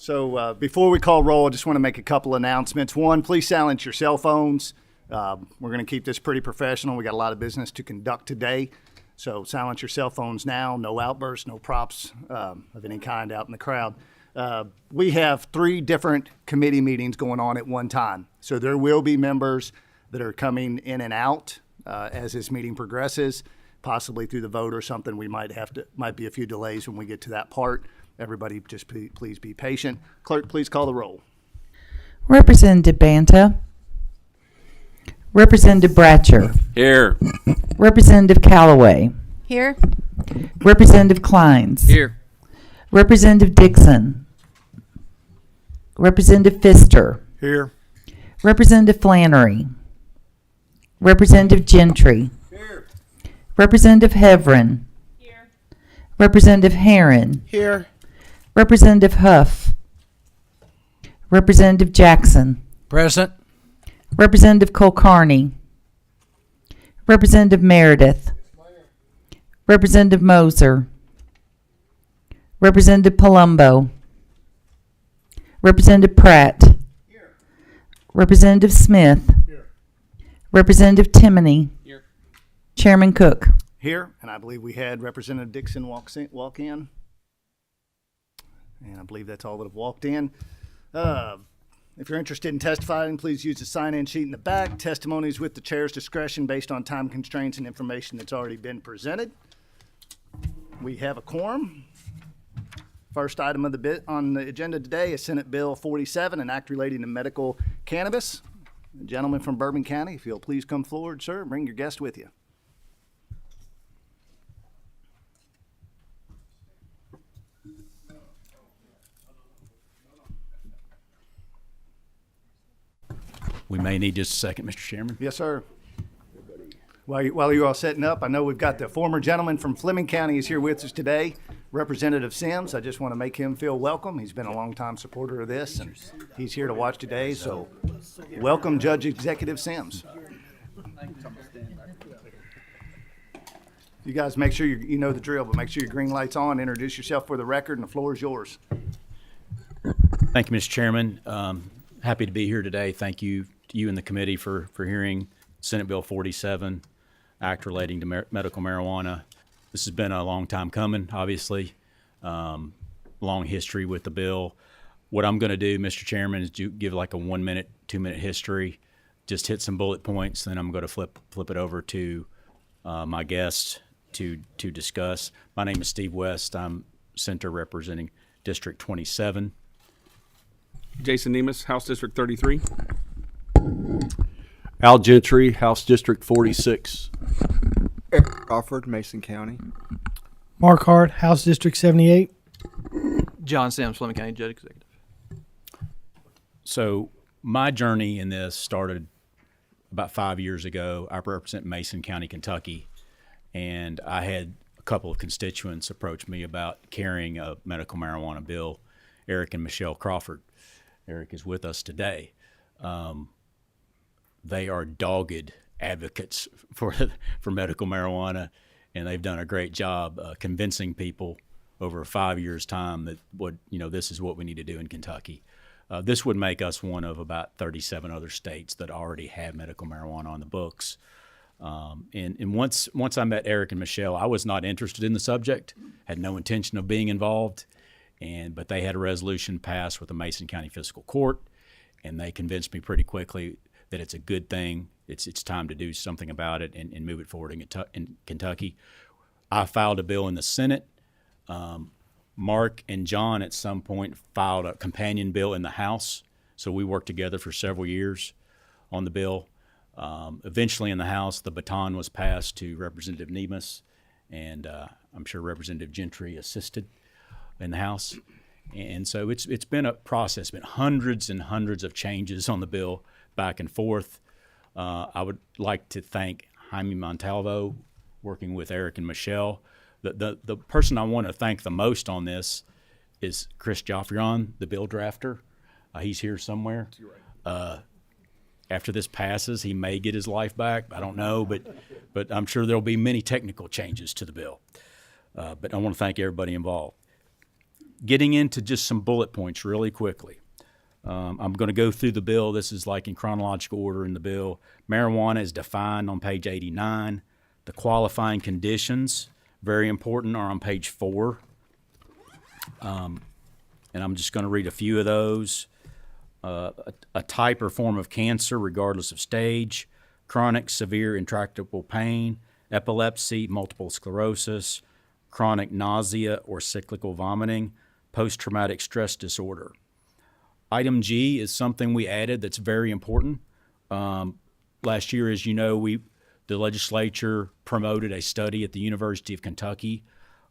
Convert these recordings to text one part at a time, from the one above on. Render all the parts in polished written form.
So before we call roll, I just want to make a couple announcements. One, please silence your cell phones. We're going to keep this pretty professional. We got a lot of business to conduct today. So silence your cell phones now. No outbursts, no props of any kind out in the crowd. We have 3 different committee meetings going on at one time. So there will be members that are coming in and out as this meeting progresses, possibly through the vote or something. We might be a few delays when we get to that part. Everybody just please be patient. Clerk, please call the roll. Representative Banta. Representative Bratcher. Here. Representative Callaway. Here. Representative Kleins. Here. Representative Dixon. Representative Pfister. Here. Representative Flannery. Representative Gentry. Here. Representative Heverin. Here. Representative Herron. Here. Representative Huff. Representative Jackson. Present. Representative Kulkarni. Representative Meredith. Representative Moser. Representative Palumbo. Representative Pratt. Here. Representative Smith. Here. Representative Timoney. Here. Chairman Cook. Here, and I believe we had Representative Dixon walk in. And I believe that's all that have walked in. If you're interested in testifying, please use the sign-in sheet in the back. Testimonies with the chair's discretion based on time constraints and information that's already been presented. We have a quorum. First item of on the agenda today is Senate Bill 47, an act relating to medical cannabis. The gentleman from Bourbon County, if you'll please come forward, sir, bring your guest with you. We may need just a second, Mr. Chairman. Yes, sir. While you're all setting up, I know we've got the former gentleman from Fleming County is here with us today, Representative Sims. I just want to make him feel welcome. He's been a longtime supporter of this, and he's here to watch today. So welcome, Judge Executive Sims. You guys make sure you know the drill, but make sure your green light's on. Introduce yourself for the record, and the floor is yours. Thank you, Mr. Chairman. Happy to be here today. Thank you to you and the committee for hearing Senate Bill 47, act relating to medical marijuana. This has been a long time coming, obviously. Long history with the bill. What I'm going to do, Mr. Chairman, is give like a 1 minute, 2 minute history, just hit some bullet points, then I'm going to flip it over to my guest to discuss. My name is Steve West. I'm Senator representing District 27. Jason Nemus, House District 33. Al Gentry, House District 46. Eric Crawford, Mason County. Mark Hart, House District 78. John Sims, Fleming County Judge Executive. So my journey in this started about 5 years ago. I represent Mason County, Kentucky, and I had a couple of constituents approach me about carrying a medical marijuana bill, Eric and Michelle Crawford. Eric is with us today. They are dogged advocates for medical marijuana, and they've done a great job convincing people over 5 years' time that this is what we need to do in Kentucky. This would make us one of about 37 other states that already have medical marijuana on the books. And once I met Eric and Michelle, I was not interested in the subject, had no intention of being involved. But they had a resolution passed with the Mason County Fiscal Court, and they convinced me pretty quickly that it's a good thing. It's time to do something about it and move it forward in Kentucky. I filed a bill in the Senate. Mark and John at some point filed a companion bill in the House, so we worked together for several years on the bill. Eventually in the House, the baton was passed to Representative Nemus, and I'm sure Representative Gentry assisted in the House. And so it's been a process, been hundreds and hundreds of changes on the bill back and forth. I would like to thank Jaime Montalvo, working with Eric and Michelle. The person I want to thank the most on this is Chris Joffrion, the bill drafter. He's here somewhere. After this passes, he may get his life back. I don't know, but I'm sure there'll be many technical changes to the bill. But I want to thank everybody involved. Getting into just some bullet points really quickly. I'm going to go through the bill. This is like in chronological order in the bill. Marijuana is defined on page 89. The qualifying conditions, very important, are on page 4. And I'm just going to read a few of those. A type or form of cancer, regardless of stage, chronic, severe, intractable pain, epilepsy, multiple sclerosis, chronic nausea or cyclical vomiting, post-traumatic stress disorder. Item G is something we added that's very important. Last year, as you know, the legislature promoted a study at the University of Kentucky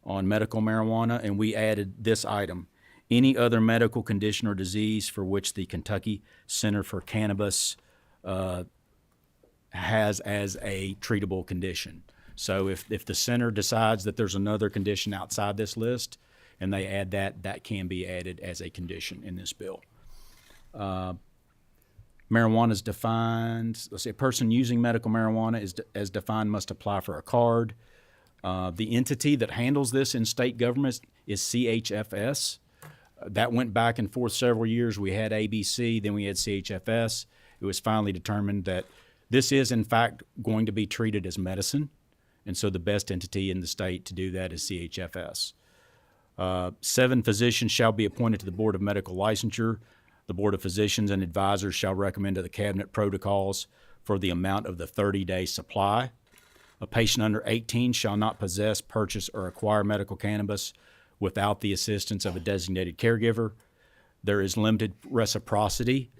on medical marijuana, and we added this item: any other medical condition or disease for which the Kentucky Center for Cannabis has as a treatable condition. So if the center decides that there's another condition outside this list and they add that, that can be added as a condition in this bill. Marijuana is defined, let's say a person using medical marijuana is as defined must apply for a card. The entity that handles this in state governments is CHFS. That went back and forth several years. We had ABC, then we had CHFS. It was finally determined that this is, in fact, going to be treated as medicine, and so the best entity in the state to do that is CHFS. 7 physicians shall be appointed to the Board of Medical Licensure. The Board of Physicians and Advisors shall recommend to the Cabinet protocols for the amount of the 30-day supply. A patient under 18 shall not possess, purchase, or acquire medical cannabis without the assistance of a designated caregiver. There is limited reciprocity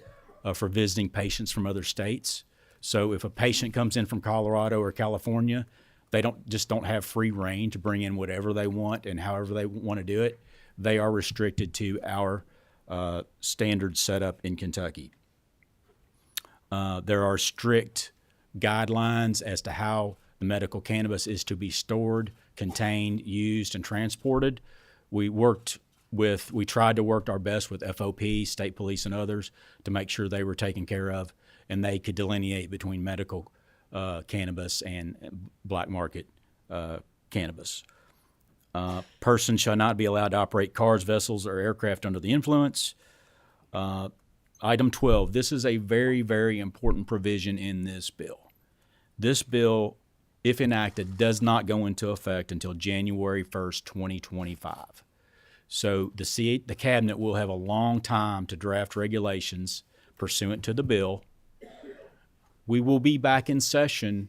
for visiting patients from other states. So if a patient comes in from Colorado or California, they don't have free reign to bring in whatever they want and however they want to do it. They are restricted to our standard setup in Kentucky. There are strict guidelines as to how the medical cannabis is to be stored, contained, used, and transported. We tried to work our best with FOP, state police, and others to make sure they were taken care of and they could delineate between medical cannabis and black market cannabis. Persons shall not be allowed to operate cars, vessels, or aircraft under the influence. Item 12, this is a very, very important provision in this bill. This bill, if enacted, does not go into effect until January 1st, 2025. So the Cabinet will have a long time to draft regulations pursuant to the bill. We will be back in session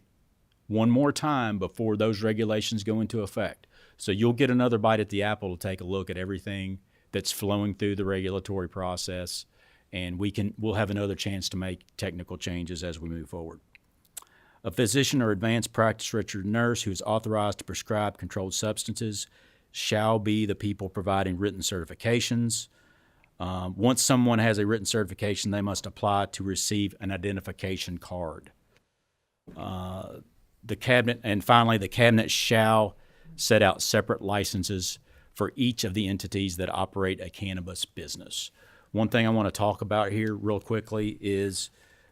one more time before those regulations go into effect. So you'll get another bite at the apple to take a look at everything that's flowing through the regulatory process, and we'll have another chance to make technical changes as we move forward. A physician or advanced practice registered nurse who is authorized to prescribe controlled substances shall be the people providing written certifications. Once someone has a written certification, they must apply to receive an identification card. The Cabinet shall set out separate licenses for each of the entities that operate a cannabis business. One thing I want to talk about here real quickly is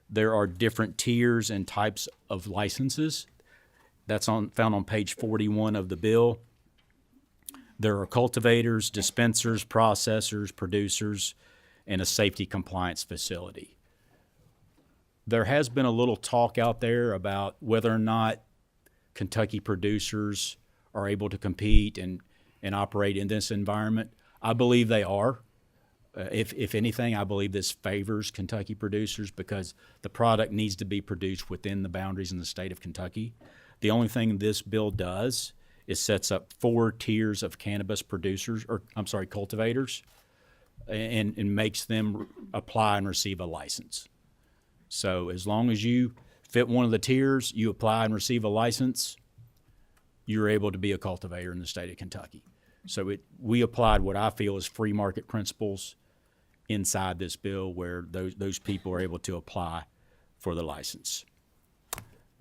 there are different tiers and types of licenses. That's found on page 41 of the bill. There are cultivators, dispensers, processors, producers, and a safety compliance facility. There has been a little talk out there about whether or not Kentucky producers are able to compete and operate in this environment. I believe they are. If anything, I believe this favors Kentucky producers because the product needs to be produced within the boundaries in the state of Kentucky. The only thing this bill does is sets up 4 tiers of cannabis cultivators, and makes them apply and receive a license. So as long as you fit one of the tiers, you apply and receive a license, you're able to be a cultivator in the state of Kentucky. So we applied what I feel is free market principles inside this bill where those people are able to apply for the license.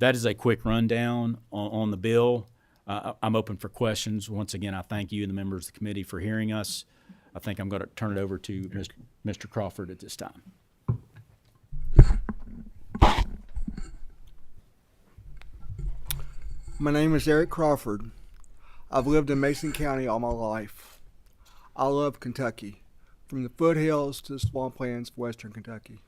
That is a quick rundown on the bill. I'm open for questions. Once again, I thank you and the members of the committee for hearing us. I think I'm going to turn it over to Mr. Crawford at this time. My name is Eric Crawford. I've lived in Mason County all my life. I love Kentucky, from the foothills to the swamplands of western Kentucky.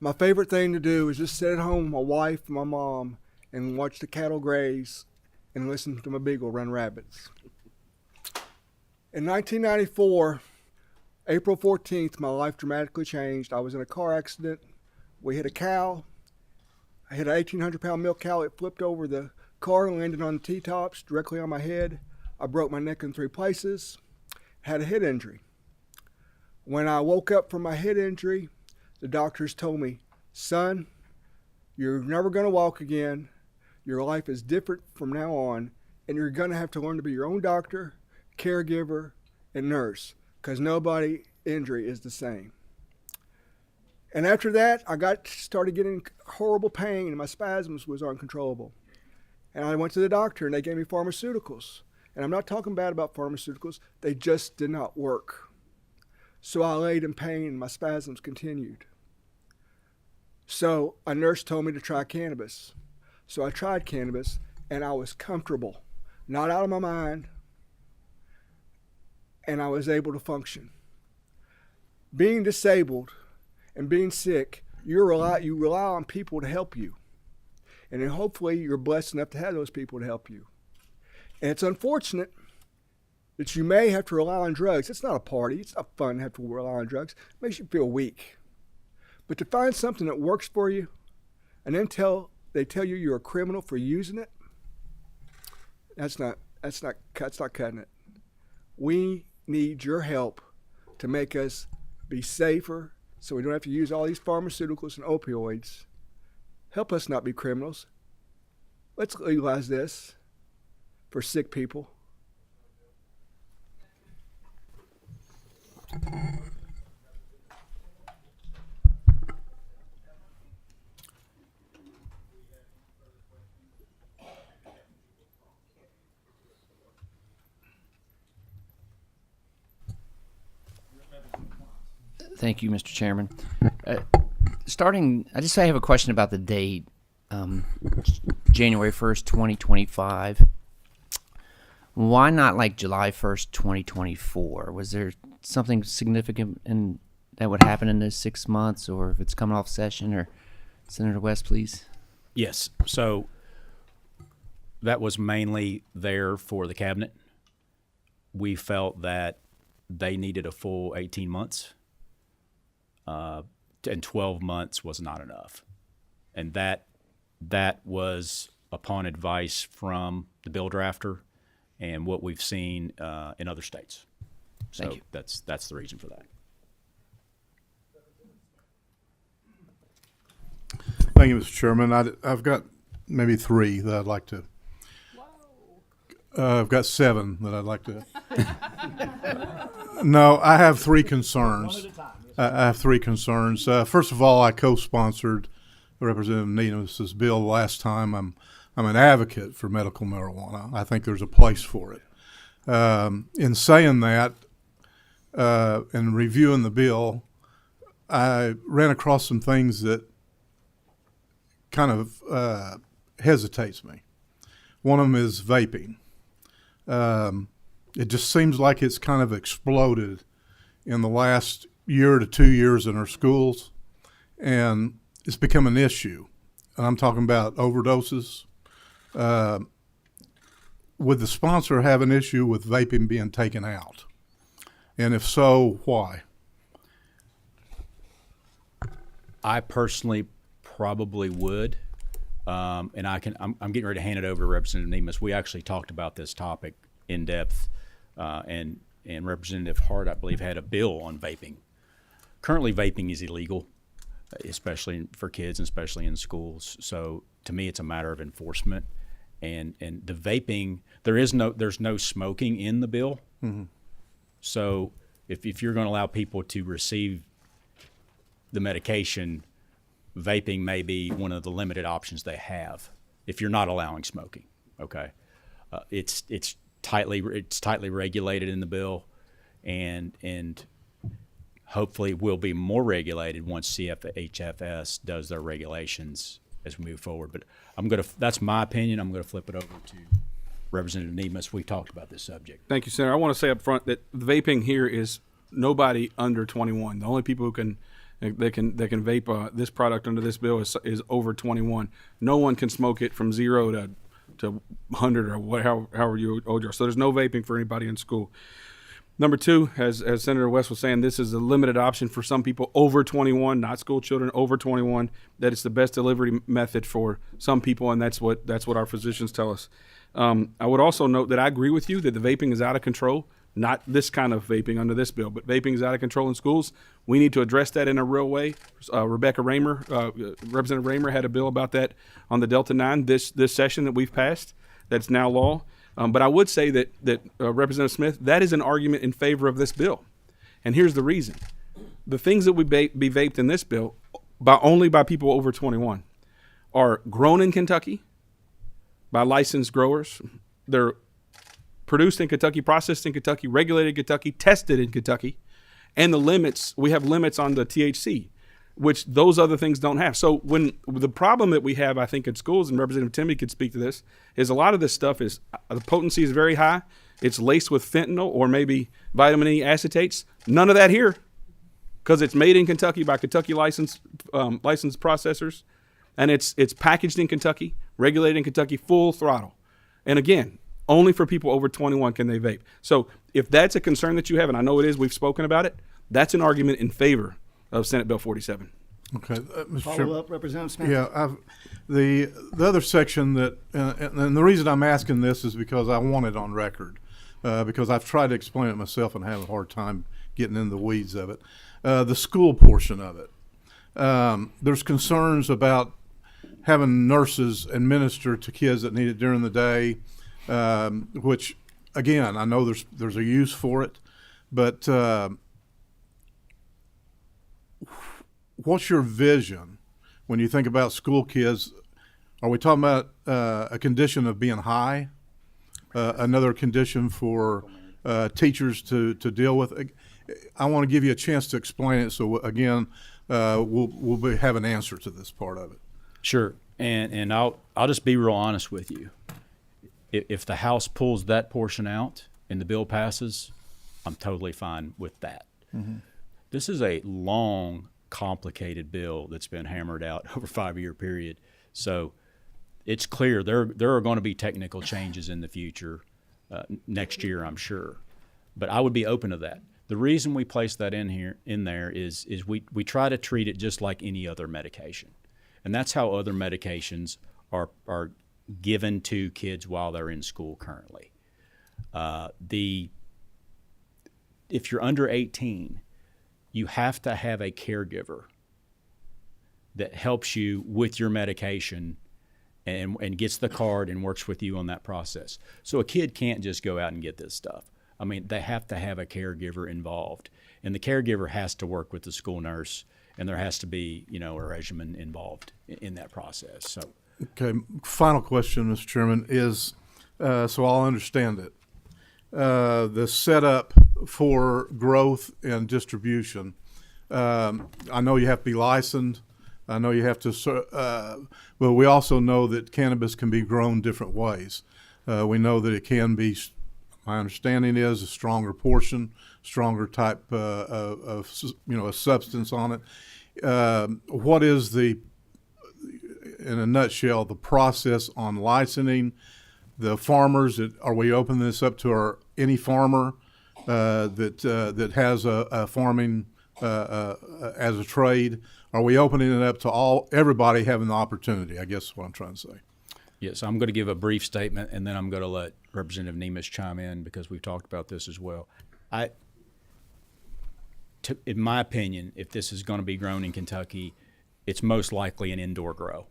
My favorite thing to do is just sit at home with my wife and my mom and watch the cattle graze and listen to my beagle run rabbits. In 1994, April 14th, my life dramatically changed. I was in a car accident. We hit a cow. I hit an 1,800-pound milk cow. It flipped over the car and landed on the T-tops directly on my head. I broke my neck in 3 places. Had a head injury. When I woke up from my head injury, the doctors told me, son, you're never going to walk again. Your life is different from now on, and you're going to have to learn to be your own doctor, caregiver, and nurse, because nobody injury is the same. And after that, I started getting horrible pain, and my spasms was uncontrollable. And I went to the doctor, and they gave me pharmaceuticals. And I'm not talking bad about pharmaceuticals. They just did not work. So I laid in pain, and my spasms continued. So a nurse told me to try cannabis. So I tried cannabis, and I was comfortable, not out of my mind, and I was able to function. Being disabled and being sick, you rely on people to help you. And then hopefully you're blessed enough to have those people to help you. And it's unfortunate that you may have to rely on drugs. It's not a party. It's not fun to have to rely on drugs. It makes you feel weak. But to find something that works for you and then they tell you you're a criminal for using it, that's not cutting it. We need your help to make us be safer so we don't have to use all these pharmaceuticals and opioids. Help us not be criminals. Let's legalize this for sick people. Thank you, Mr. Chairman. I just have a question about the date, January 1st, 2025. Why not like July 1st, 2024? Was there something significant that would happen in those 6 months, or if it's coming off session? Or Senator West, please. Yes. So that was mainly there for the cabinet. We felt that they needed a full 18 months. And 12 months was not enough. And that was upon advice from the bill drafter and what we've seen in other states. So Thank you. That's the reason for that. Thank you, Mr. Chairman. I've got maybe 3 that I'd like to. I've got 7 that I'd like to. No, I have 3 concerns. I have 3 concerns. First of all, I co-sponsored Representative Nemus's bill last time. I'm an advocate for medical marijuana. I think there's a place for it. In saying that, and reviewing the bill, I ran across some things that kind of hesitates me. One of them is vaping. It just seems like it's kind of exploded in the last year to 2 years in our schools, and it's become an issue. And I'm talking about overdoses. Would the sponsor have an issue with vaping being taken out? And if so, why? I personally probably would. And I'm getting ready to hand it over to Representative Nemus. We actually talked about this topic in depth, and Representative Hart, I believe, had a bill on vaping. Currently, vaping is illegal, especially for kids and especially in schools. So to me, it's a matter of enforcement. And the vaping, there's no smoking in the bill. Mm-hmm. So if you're going to allow people to receive the medication, vaping may be one of the limited options they have if you're not allowing smoking. Okay, it's tightly regulated in the bill, and hopefully will be more regulated once CFHFS does their regulations as we move forward. But that's my opinion. I'm gonna flip it over to Representative Nemus, we talked about this subject. Thank you, Senator. I want to say up front that vaping here is nobody under 21. The only people who can vape this product under this bill is over 21. No one can smoke it from 0 to 100 or however you old you are. So there's no vaping for anybody in school. Number two, as Senator West was saying, this is a limited option for some people over 21, not school children over 21. That it's the best delivery method for some people, and that's what our physicians tell us. I would also note that I agree with you that the vaping is out of control. Not this kind of vaping under this bill, but vaping is out of control in schools. We need to address that in a real way. Representative Raymer had a bill about that on the Delta 9 this session that we've passed. That's now law. But I would say that Representative Smith, that is an argument in favor of this bill. And here's the reason. The things that would be vaped in this bill only by people over 21 are grown in Kentucky by licensed growers. They're produced in Kentucky, processed in Kentucky, regulated in Kentucky, tested in Kentucky. And we have limits on the THC, which those other things don't have. So when the problem that we have, I think, in schools, and Representative Timmy could speak to this, is a lot of this stuff is the potency is very high. It's laced with fentanyl or maybe vitamin E acetates. None of that here, because it's made in Kentucky by Kentucky licensed processors, and it's packaged in Kentucky, regulated in Kentucky, full throttle. And again, only for people over 21 can they vape. So if that's a concern that you have, and I know it is, we've spoken about it, that's an argument in favor of Senate Bill 47. Okay, Mr. Follow Chairman. up, Representative Smith. Yeah, the other section that, and the reason I'm asking this is because I want it on record, because I've tried to explain it myself and have a hard time getting in the weeds of it. The school portion of it. There's concerns about having nurses administer to kids that need it during the day, which, again, I know there's a use for it, but what's your vision when you think about school kids? Are we talking about a condition of being high, another condition for teachers to deal with? I want to give you a chance to explain it, so again, we'll have an answer to this part of it. Sure, and I'll just be real honest with you. If the House pulls that portion out and the bill passes, I'm totally fine with that. Mm-hmm. This is a long, complicated bill that's been hammered out over a 5-year period. So it's clear there are going to be technical changes in the future next year, I'm sure. But I would be open to that. The reason we place that in there is we try to treat it just like any other medication. And that's how other medications are given to kids while they're in school currently. If you're under 18, you have to have a caregiver that helps you with your medication and gets the card and works with you on that process. So a kid can't just go out and get this stuff. I mean, they have to have a caregiver involved, and the caregiver has to work with the school nurse, and there has to be, a regimen involved in that process. So, okay, final question, Mr. Chairman, is so I'll understand it. The setup for growth and distribution. I know you have to be licensed. I know you have to, but we also know that cannabis can be grown different ways. We know that it can be, my understanding is, a stronger portion, stronger type of a substance on it. What is in a nutshell, the process on licensing the farmers? Are we opening this up to any farmer that has a farming as a trade? Are we opening it up to everybody having the opportunity? I guess is what I'm trying to say. Yes, I'm going to give a brief statement, and then I'm going to let Representative Nemus chime in because we've talked about this as well. In my opinion, if this is going to be grown in Kentucky, it's most likely an indoor grow.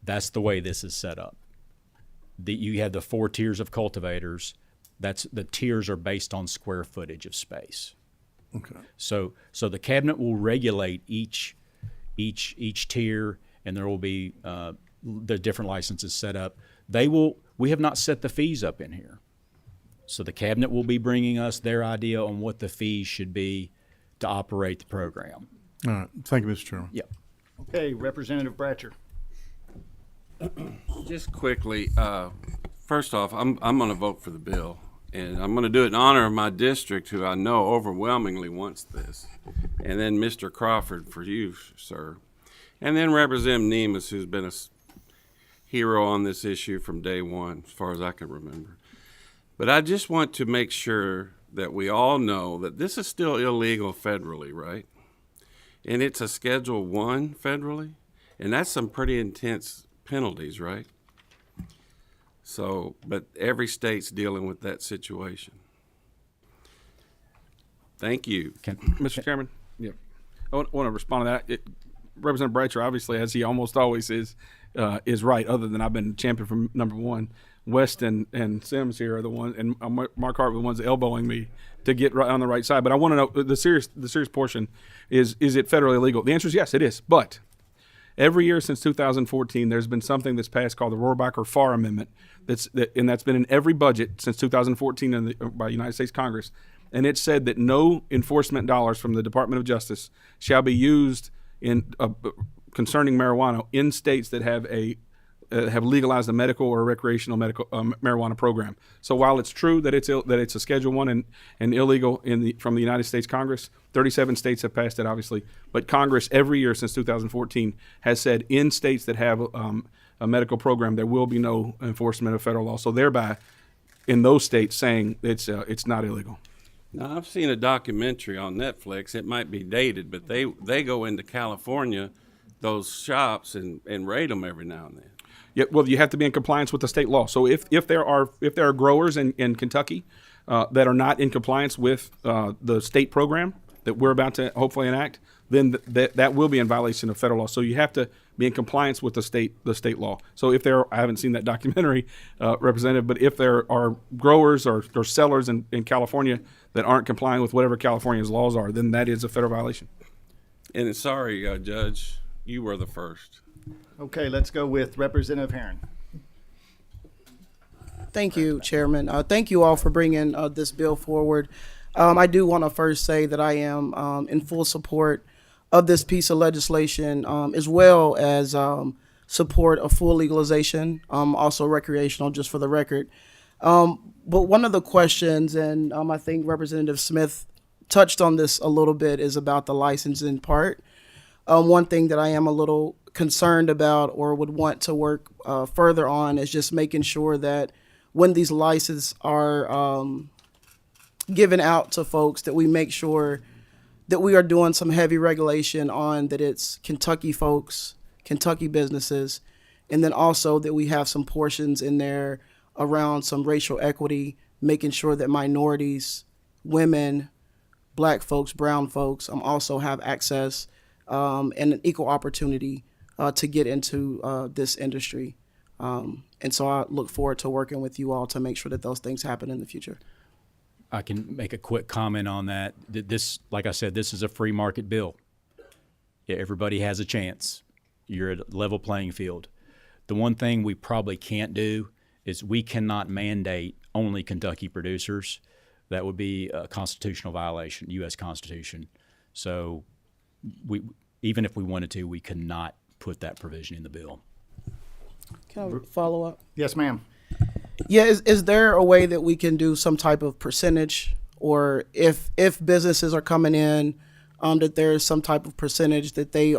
That's the way this is set up. You have the 4 tiers of cultivators. The tiers are based on square footage of space. Okay. So the cabinet will regulate each tier, and there will be the different licenses set up. We have not set the fees up in here. So the cabinet will be bringing us their idea on what the fees should be to operate the program. All right. Thank you, Mr. Chairman. Yep. Okay, Representative Bratcher. Just quickly, First off, I'm going to vote for the bill, and I'm going to do it in honor of my district, who I know overwhelmingly wants this, and then Mr. Crawford for you, sir, and then Representative Nemes, who's been a hero on this issue from day one, as far as I can remember. But I just want to make sure that we all know that this is still illegal federally, right? And it's a Schedule 1 federally, and that's some pretty intense penalties, right? So, but every state's dealing with that situation. Thank you. Mr. Chairman, yeah, I want to respond to that. Representative Bradshaw, obviously, as he almost always is right. Other than I've been champion from number one. West and Sims here are the ones, and Mark Hart were the ones elbowing me to get right on the right side. But I want to know the serious portion is it federally illegal? The answer is yes, it is. But every year since 2014, there's been something that's passed called the Rohrabacher-Farr Amendment. That's been in every budget since 2014 by the United States Congress, and it said that no enforcement dollars from the Department of Justice shall be used in concerning marijuana in states that have legalized a medical or recreational medical marijuana program. So while it's true that it's a Schedule 1 and illegal from the United States Congress, 37 states have passed it, obviously. But Congress every year since 2014 has said in states that have a medical program, there will be no enforcement of federal law. So thereby, in those states, saying it's not illegal. Now, I've seen a documentary on Netflix. It might be dated, but they go into California, those shops, and raid them every now and then. Yeah, well, you have to be in compliance with the state law. So if there are growers in Kentucky that are not in compliance with the state program that we're about to hopefully enact, then that will be in violation of federal law. So you have to be in compliance with the state law. So if I haven't seen that documentary, Representative, but if there are growers or sellers in California that aren't complying with whatever California's laws are, then that is a federal violation. And sorry, Judge, you were the first. Okay, let's go with Representative Herron. Thank you, Chairman. Thank you all for bringing this bill forward. I do want to first say that I am in full support of this piece of legislation, as well as support of full legalization, also recreational, just for the record. But one of the questions, and I think Representative Smith touched on this a little bit, is about the licensing part. One thing that I am a little concerned about or would want to work further on is just making sure that when these licenses are given out to folks, that we make sure that we are doing some heavy regulation on that it's Kentucky folks, Kentucky businesses, and then also that we have some portions in there around some racial equity, making sure that minorities, women, black folks, brown folks also have access and an equal opportunity to get into this industry. And so I look forward to working with you all to make sure that those things happen in the future. I can make a quick comment on that. This, like I said, this is a free market bill. Yeah, everybody has a chance. You're at a level playing field. The one thing we probably can't do is we cannot mandate only Kentucky producers. That would be a constitutional violation, U.S. Constitution. So even if we wanted to, we could not put that provision in the bill. Can I follow up? Yes, ma'am. Yeah, is there a way that we can do some type of percentage, or if businesses are coming in, that there is some type of percentage that they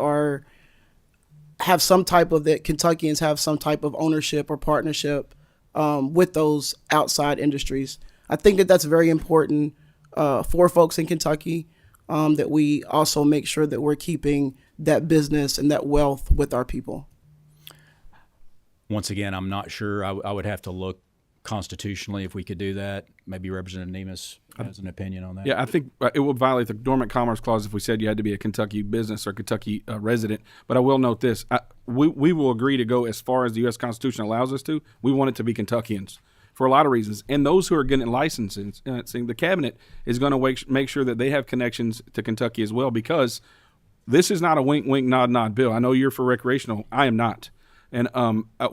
have some type of, that Kentuckians have some type of ownership or partnership with those outside industries? I think that that's very important for folks in Kentucky, that we also make sure that we're keeping that business and that wealth with our people. Once again, I'm not sure. I would have to look constitutionally if we could do that. Maybe Representative Nemes has an opinion on that. Yeah, I think it would violate the Dormant Commerce Clause if we said you had to be a Kentucky business or Kentucky resident. But I will note this. We will agree to go as far as the U.S. Constitution allows us to. We want it to be Kentuckians for a lot of reasons. And those who are getting licensing, the cabinet is going to make sure that they have connections to Kentucky as well, because this is not a wink, wink, nod, nod bill. I know you're for recreational. I am not. And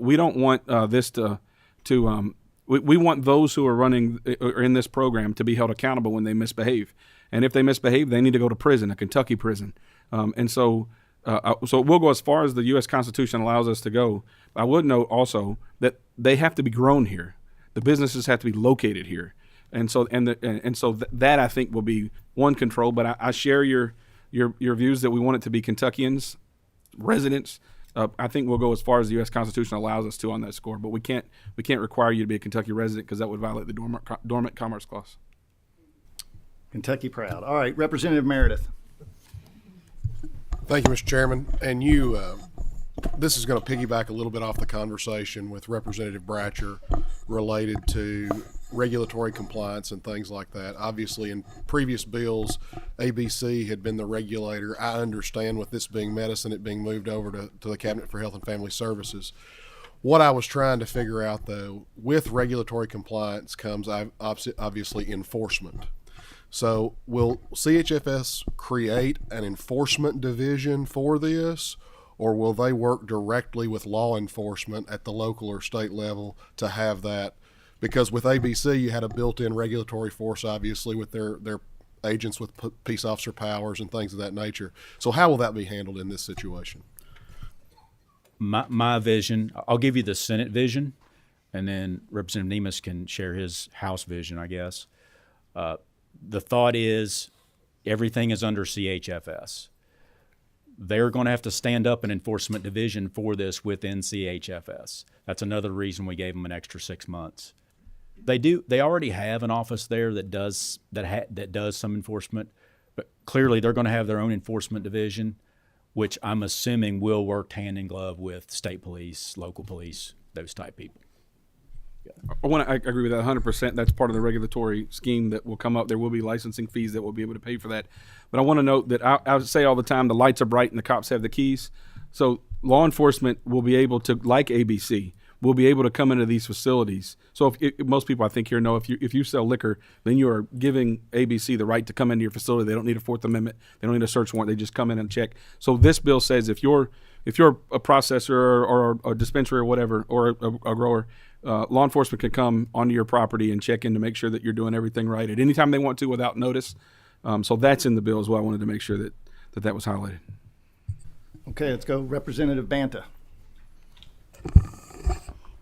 we don't want this to we want those who are running or in this program to be held accountable when they misbehave. And if they misbehave, they need to go to prison, a Kentucky prison. So we'll go as far as the U.S. Constitution allows us to go. I would note also that they have to be grown here. The businesses have to be located here. And so that I think will be one control. But I share your views that we want it to be Kentuckians, residents. I think we'll go as far as the U.S. Constitution allows us to on that score. But we can't require you to be a Kentucky resident because that would violate the Dormant Commerce Clause. Kentucky proud. All right, Representative Meredith. Thank you, Mr. Chairman. And this is going to piggyback a little bit off the conversation with Representative Bratcher related to regulatory compliance and things like that. Obviously, in previous bills, ABC had been the regulator. I understand with this being medicine, it being moved over to the Cabinet for Health and Family Services. What I was trying to figure out, though, with regulatory compliance comes obviously enforcement. So will CHFS create an enforcement division for this, or will they work directly with law enforcement at the local or state level to have that? Because with ABC, you had a built-in regulatory force, obviously, with their agents with peace officer powers and things of that nature. So how will that be handled in this situation? My vision, I'll give you the Senate vision, and then Representative Nemes can share his House vision, I guess. The thought is everything is under CHFS. They're going to have to stand up an enforcement division for this within CHFS. That's another reason we gave them an extra 6 months. They already have an office there that does some enforcement, but clearly they're going to have their own enforcement division, which I'm assuming will work hand in glove with state police, local police, those type people. I agree with that 100%. That's part of the regulatory scheme that will come up. There will be licensing fees that will be able to pay for that. But I want to note that I say all the time, the lights are bright and the cops have the keys. So law enforcement will be able to, like ABC, will be able to come into these facilities. So if most people I think here know if you sell liquor, then you are giving ABC the right to come into your facility. They don't need a Fourth Amendment. They don't need a search warrant. They just come in and check. So this bill says if you're a processor or a dispensary or whatever, or a grower, law enforcement can come onto your property and check in to make sure that you're doing everything right at any time they want to without notice. So that's in the bill as well. I wanted to make sure that was highlighted. Okay, let's go Representative Banta.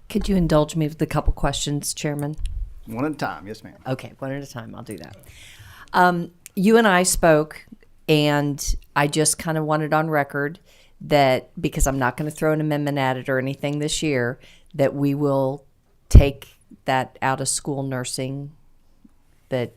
Could you indulge me with a couple questions, Chairman? One at a time, yes, ma'am. Okay, one at a time. I'll do that. You and I spoke, and I just kind of wanted on record that, because I'm not going to throw an amendment at it or anything this year, that we will take that out of school nursing, that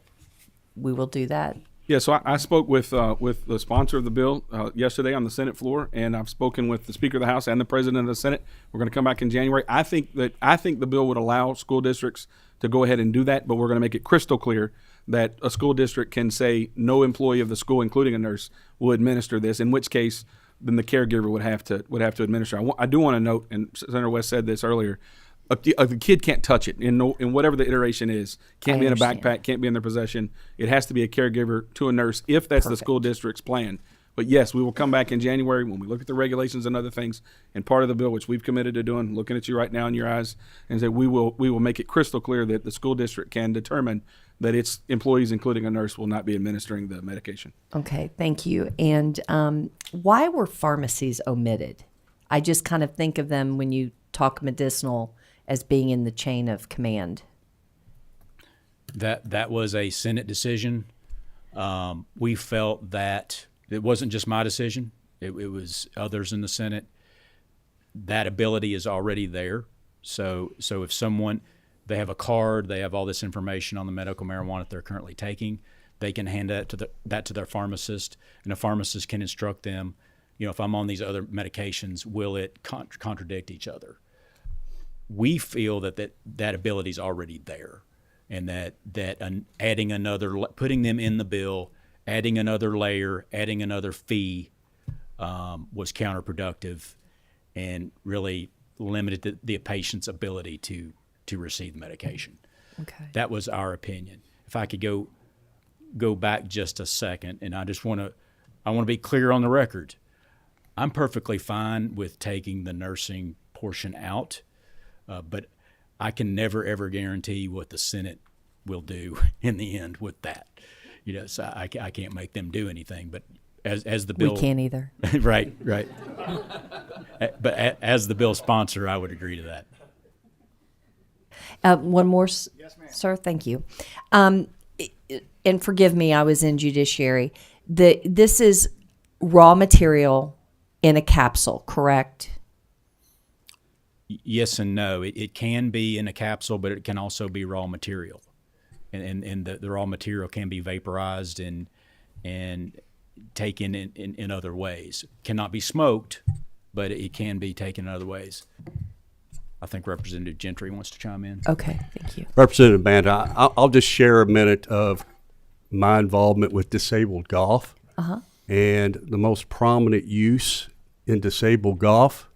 we will do that. Yeah, so I spoke with the sponsor of the bill yesterday on the Senate floor, and I've spoken with the Speaker of the House and the President of the Senate. We're going to come back in January. I think the bill would allow school districts to go ahead and do that, but we're going to make it crystal clear that a school district can say no employee of the school, including a nurse, will administer this. In which case, then the caregiver would have to administer. I do want to note, and Senator West said this earlier, a kid can't touch it in whatever the iteration is. Can't be in a backpack, can't be in their possession. It has to be a caregiver to a nurse if that's the school district's plan. But yes, we will come back in January when we look at the regulations and other things, and part of the bill, which we've committed to doing, looking at you right now in your eyes, and say we will make it crystal clear that the school district can determine that its employees, including a nurse, will not be administering the medication. Okay, thank you. And why were pharmacies omitted? I just kind of think of them when you talk medicinal as being in the chain of command. That was a Senate decision. We felt that it wasn't just my decision. It was others in the Senate. That ability is already there. So if someone, they have a card, they have all this information on the medical marijuana that they're currently taking, they can hand that to their pharmacist, and a pharmacist can instruct them, if I'm on these other medications, will it contradict each other? We feel that ability is already there, and that adding putting them in the bill, adding another layer, adding another fee was counterproductive and really limited the patient's ability to receive the medication. Okay. That was our opinion. If I could go back just a second, and I want to be clear on the record. I'm perfectly fine with taking the nursing portion out. But I can never, ever guarantee what the Senate will do in the end with that. So I can't make them do anything. But as the bill... We can't either. Right. But as the bill sponsor, I would agree to that. One more, sir. Thank you. And forgive me, I was in judiciary. This is raw material in a capsule, correct? Yes and no. It can be in a capsule, but it can also be raw material, and the raw material can be vaporized and taken in other ways. Cannot be smoked, but it can be taken in other ways. I think Representative Gentry wants to chime in. Okay, thank you. Representative Banda, I'll just share a minute of my involvement with disabled golf. And the most prominent use in disabled golf.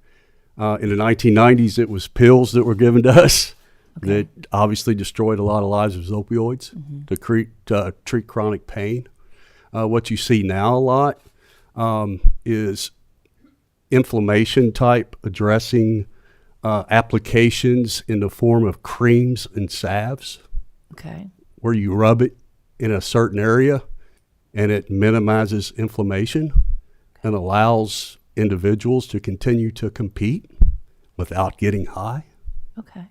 In the 1990s, it was pills that were given to us that obviously destroyed a lot of lives. It was opioids to treat chronic pain. What you see now a lot is inflammation type addressing applications in the form of creams and salves. Okay. Where you rub it in a certain area and it minimizes inflammation and allows individuals to continue to compete without getting high. Okay.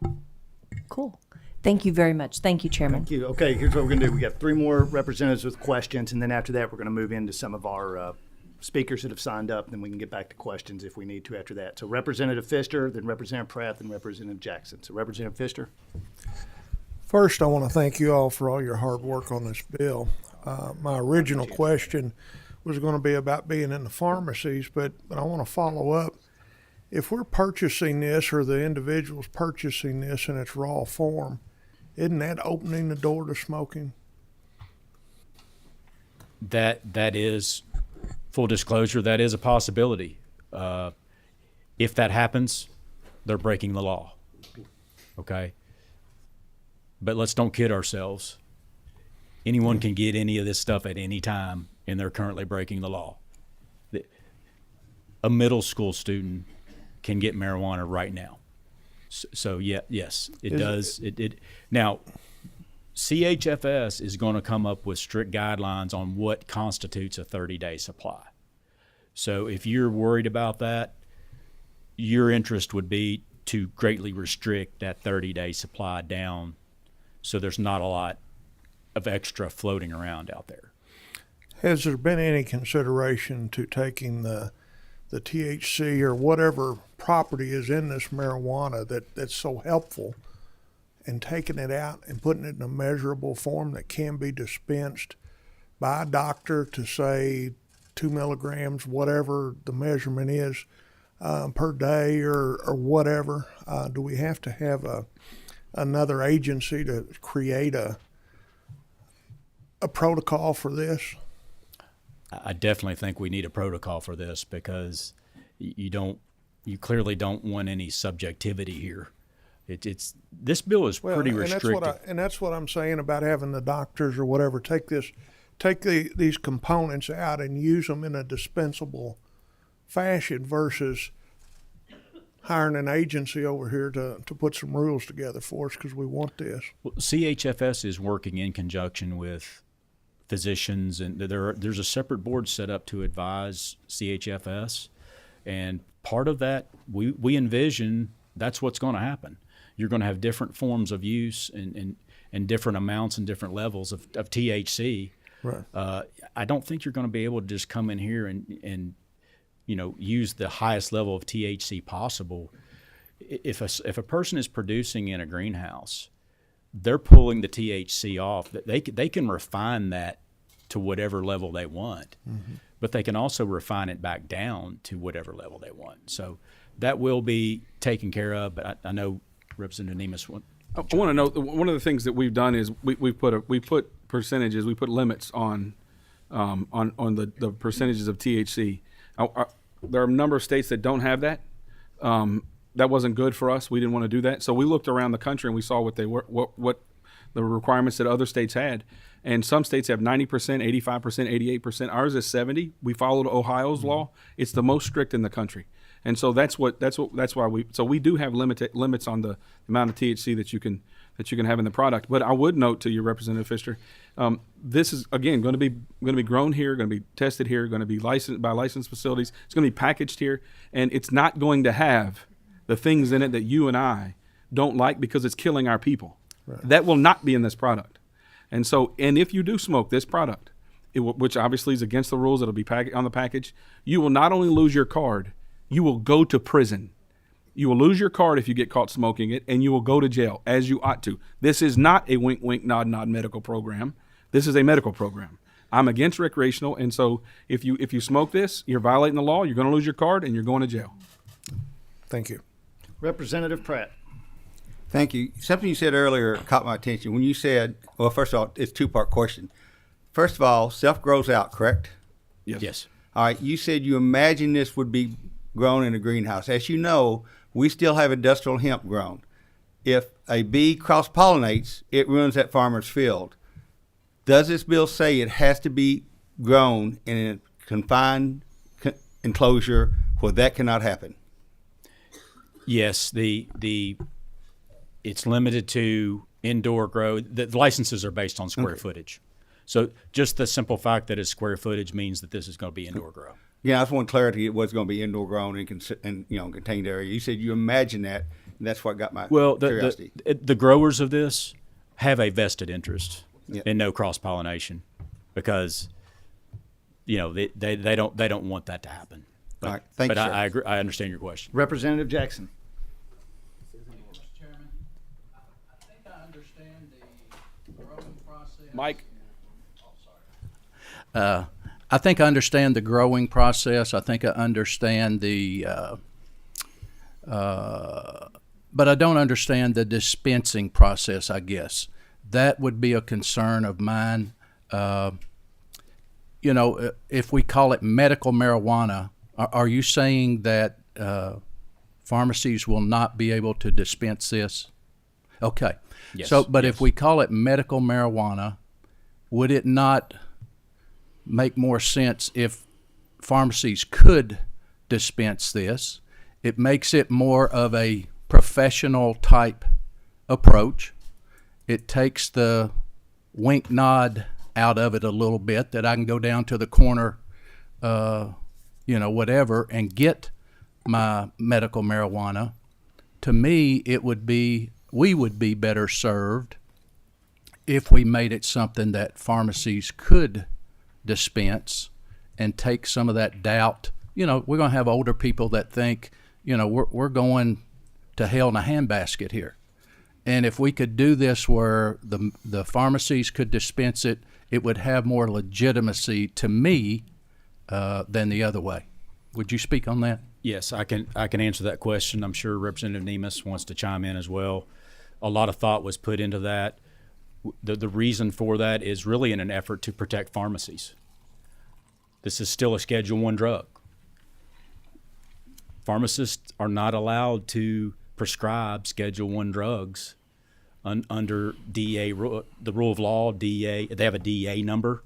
Cool. Thank you very much. Thank you, Chairman. Thank you. Okay, here's what we're going to do. We got 3 more representatives with questions, and then after that, we're going to move into some of our speakers that have signed up, and then we can get back to questions if we need to after that. So Representative Pfister, then Representative Pratt, then Representative Jackson. So Representative Pfister. First, I want to thank you all for all your hard work on this bill. My original question was going to be about being in the pharmacies, but I want to follow up. If we're purchasing this or the individual's purchasing this in its raw form, isn't that opening the door to smoking? That is, full disclosure, that is a possibility. If that happens, they're breaking the law. Okay? But let's don't kid ourselves. Anyone can get any of this stuff at any time, and they're currently breaking the law. A middle school student can get marijuana right now. So yeah, yes, it does. Now, CHFS is going to come up with strict guidelines on what constitutes a 30-day supply. So if you're worried about that, your interest would be to greatly restrict that 30-day supply down so there's not a lot of extra floating around out there. Has there been any consideration to taking the THC or whatever property is in this marijuana that's so helpful and taking it out and putting it in a measurable form that can be dispensed by a doctor to say 2 milligrams, whatever the measurement is, per day or whatever? Do we have to have another agency to create a protocol for this? I definitely think we need a protocol for this because you clearly don't want any subjectivity here. This bill is pretty restrictive. And that's what I'm saying about having the doctors or whatever take these components out and use them in a dispensable fashion versus hiring an agency over here to put some rules together for us because we want this. Well, CHFS is working in conjunction with physicians, and there's a separate board set up to advise CHFS, and part of that we envision that's what's going to happen. You're going to have different forms of use and different amounts and different levels of THC. Right. I don't think you're going to be able to just come in here and use the highest level of THC possible. If a person is producing in a greenhouse, they're pulling the THC off. They can refine that to whatever level they want, but they can also refine it back down to whatever level they want. So that will be taken care of. But I know Representative Nemes. I want to know one of the things that we've done is we put percentages, we put limits on the percentages of THC. There are a number of states that don't have that. That wasn't good for us. We didn't want to do that. So we looked around the country and we saw what the requirements that other states had. And some states have 90%, 85%, 88%. Ours is 70%. We followed Ohio's law. It's the most strict in the country. And so that's why we do have limits on the amount of THC that you can have in the product. But I would note to you, Representative Pfister, this is again going to be grown here, going to be tested here, going to be licensed by licensed facilities. It's going to be packaged here, and it's not going to have the things in it that you and I don't like because it's killing our people. That will not be in this product. And so, and if you do smoke this product, which obviously is against the rules, it'll be on the package, you will not only lose your card, you will go to prison. You will lose your card if you get caught smoking it, and you will go to jail, as you ought to. This is not a wink, wink, nod, nod medical program. This is a medical program. I'm against recreational, and so if you smoke this, you're violating the law, you're going to lose your card, and you're going to jail. Thank you. Representative Pratt. Thank you. Something you said earlier caught my attention. When you said, well, first of all, it's a two-part question. First of all, self grows out, correct? Yes. All right. You said you imagine this would be grown in a greenhouse. As you know, we still have industrial hemp grown. If a bee cross-pollinates, it ruins that farmer's field. Does this bill say it has to be grown in a confined enclosure where that cannot happen? Yes, it's limited to indoor grow. The licenses are based on square footage. So just the simple fact that it's square footage means that this is going to be indoor grow. Yeah, I just want clarity. It was going to be indoor grown and contained area. You said you imagine that, and that's what got my curiosity. The growers of this have a vested interest in no cross pollination, because they don't want that to happen. But, all right, thank you, sir. I agree. I understand your question. Representative Jackson. Mike? I think I understand the growing process. I think I understand but I don't understand the dispensing process, I guess. That would be a concern of mine. If we call it medical marijuana, are you saying that pharmacies will not be able to dispense this? Okay. Yes. But if we call it medical marijuana, would it not make more sense if pharmacies could dispense this? It makes it more of a professional type approach. It takes the wink nod out of it a little bit, that I can go down to the corner, whatever, and get my medical marijuana. To me, we would be better served if we made it something that pharmacies could dispense and take some of that doubt. We're going to have older people that think, we're going to hell in a handbasket here. And if we could do this where the pharmacies could dispense it, it would have more legitimacy to me than the other way. Would you speak on that? Yes, I can answer that question. I'm sure Representative Nemes wants to chime in as well. A lot of thought was put into that. The reason for that is really in an effort to protect pharmacies. This is still a Schedule I drug. Pharmacists are not allowed to prescribe Schedule I drugs under DEA, the rule of law, DEA. They have a DEA number.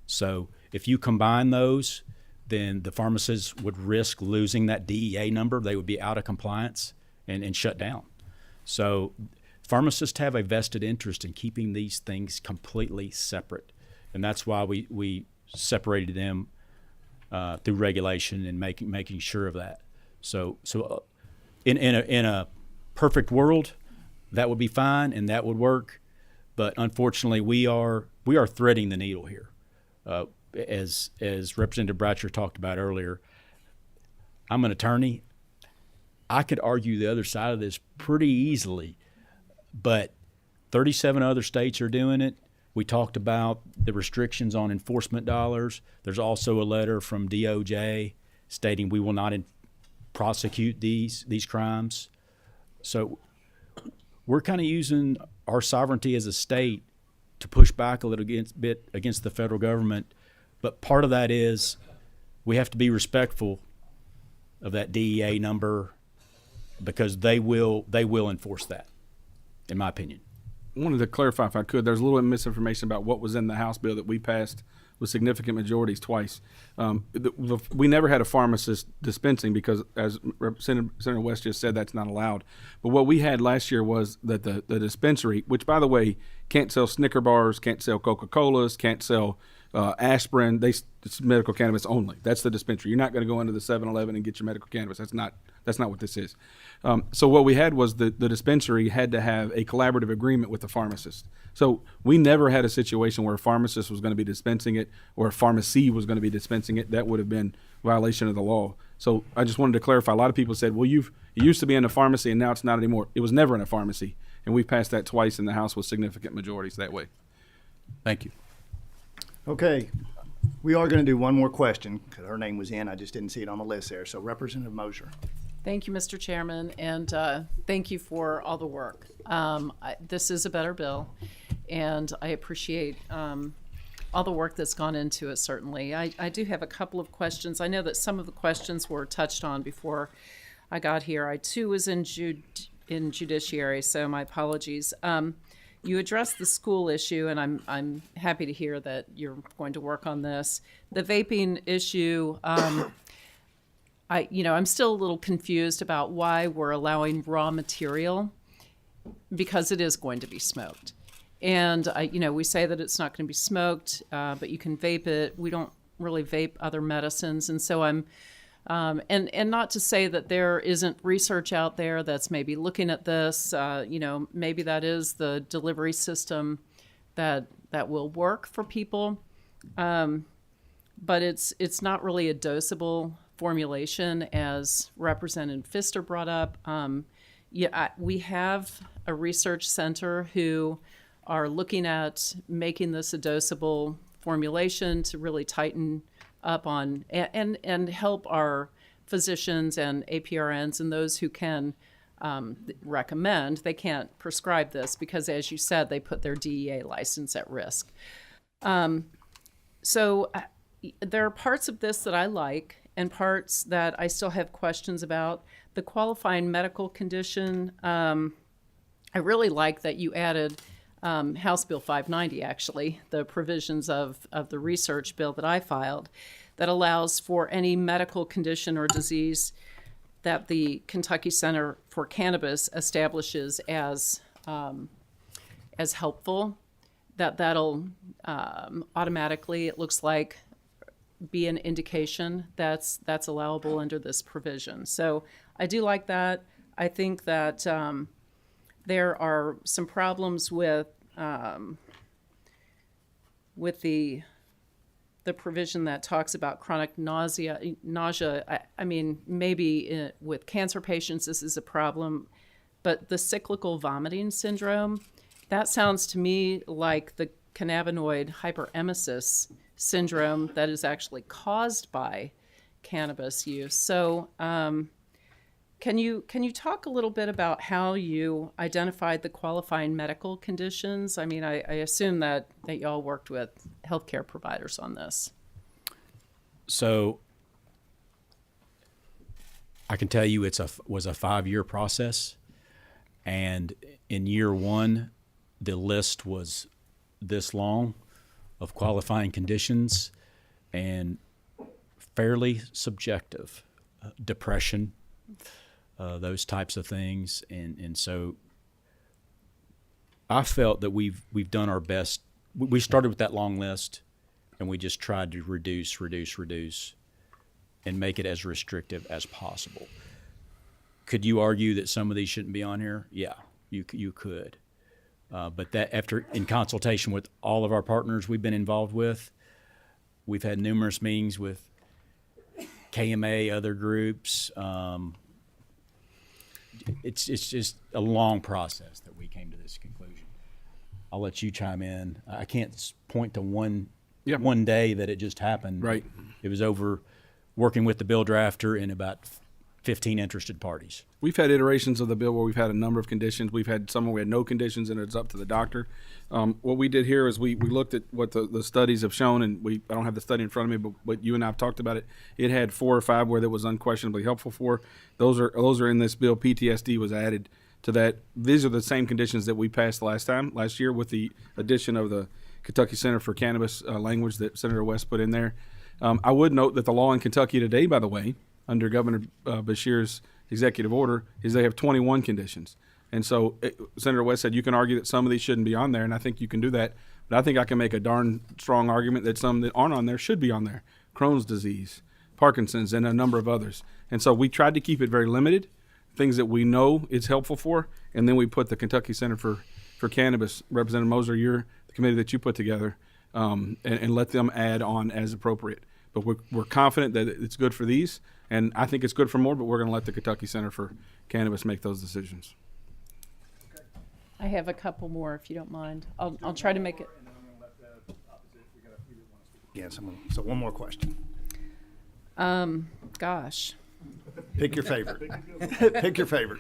So if you combine those, then the pharmacists would risk losing that DEA number. They would be out of compliance and shut down. So pharmacists have a vested interest in keeping these things completely separate. And that's why we separated them through regulation and making sure of that. So in a perfect world, that would be fine and that would work. But unfortunately, we are threading the needle here. As Representative Bratcher talked about earlier, I'm an attorney. I could argue the other side of this pretty easily, but 37 other states are doing it. We talked about the restrictions on enforcement dollars. There's also a letter from DOJ stating we will not prosecute these crimes. So we're kind of using our sovereignty as a state to push back a little bit against the federal government. But part of that is we have to be respectful of that DEA number, because they will enforce that, in my opinion. I wanted to clarify, if I could, there's a little bit of misinformation about what was in the House bill that we passed with significant majorities twice. We never had a pharmacist dispensing because, as Senator West just said, that's not allowed. But what we had last year was that the dispensary, which, by the way, can't sell Snicker bars, can't sell Coca-Colas, can't sell aspirin. It's medical cannabis only. That's the dispensary. You're not going to go into the 7-Eleven and get your medical cannabis. That's not what this is. So what we had was the dispensary had to have a collaborative agreement with the pharmacist. So we never had a situation where a pharmacist was going to be dispensing it or a pharmacy was going to be dispensing it. That would have been violation of the law. So I just wanted to clarify. A lot of people said, well, it used to be in a pharmacy and now it's not anymore. It was never in a pharmacy. And we passed that twice in the House with significant majorities that way. Thank you. Okay, we are going to do one more question because her name was in. I just didn't see it on the list there. So Representative Mosier. Thank you, Mr. Chairman, and thank you for all the work. This is a better bill, and I appreciate all the work that's gone into it, certainly. I do have a couple of questions. I know that some of the questions were touched on before I got here. I, too, was in judiciary, so my apologies. You addressed the school issue, and I'm happy to hear that you're going to work on this. The vaping issue, I'm still a little confused about why we're allowing raw material, because it is going to be smoked. And we say that it's not going to be smoked, but you can vape it. We don't really vape other medicines, and so I'm and not to say that there isn't research out there that's maybe looking at this. Maybe that is the delivery system that will work for people, but it's not really a dosable formulation, as Representative Pfister brought up. We have a research center who are looking at making this a dosable formulation to really tighten up on and help our physicians and APRNs and those who can recommend. They can't prescribe this because, as you said, they put their DEA license at risk. So there are parts of this that I like and parts that I still have questions about. The qualifying medical condition, I really like that you added House Bill 590, actually, the provisions of the research bill that I filed that allows for any medical condition or disease that the Kentucky Center for Cannabis establishes as helpful, that'll automatically, it looks like, be an indication that's allowable under this provision. So I do like that. I think that there are some problems with the provision that talks about chronic nausea. I mean, maybe with cancer patients this is a problem, but the cyclical vomiting syndrome, that sounds to me like the cannabinoid hyperemesis syndrome that is actually caused by cannabis use. So can you talk a little bit about how you identified the qualifying medical conditions? I mean, I assume that y'all worked with healthcare providers on this. So I can tell you it was a 5-year process, and in year 1, the list was this long of qualifying conditions and fairly subjective. Depression, those types of things, and so I felt that we've done our best. We started with that long list, and we just tried to reduce, and make it as restrictive as possible. Could you argue that some of these shouldn't be on here? Yeah, you could, but that in consultation with all of our partners we've been involved with, we've had numerous meetings with KMA, other groups. It's just a long process that we came to this conclusion. I'll let you chime in. I can't point to one day that it just happened. Right. It was over working with the bill drafter and about 15 interested parties. We've had iterations of the bill where we've had a number of conditions. We've had some where we had no conditions, and it's up to the doctor. What we did here is we looked at what the studies have shown, and I don't have the study in front of me, but you and I have talked about it. It had 4 or 5 where that was unquestionably helpful for. Those are in this bill. PTSD was added to that. These are the same conditions that we passed last year with the addition of the Kentucky Center for Cannabis language that Senator West put in there. I would note that the law in Kentucky today, by the way, under Governor Beshear's executive order, is they have 21 conditions. And so Senator West said you can argue that some of these shouldn't be on there, and I think you can do that. But But I think I can make a darn strong argument that some that aren't on there should be on there. Crohn's disease, Parkinson's, and a number of others. And so we tried to keep it very limited, things that we know it's helpful for, and then we put the Kentucky Center for Cannabis, Representative Moser, the committee that you put together, and let them add on as appropriate. But we're confident that it's good for these, and I think it's good for more, but we're going to let the Kentucky Center for Cannabis make those decisions. I have a couple more, if you don't mind. I'll try to make it. Yeah, so one more question. Gosh. Pick your favorite. Pick your favorite.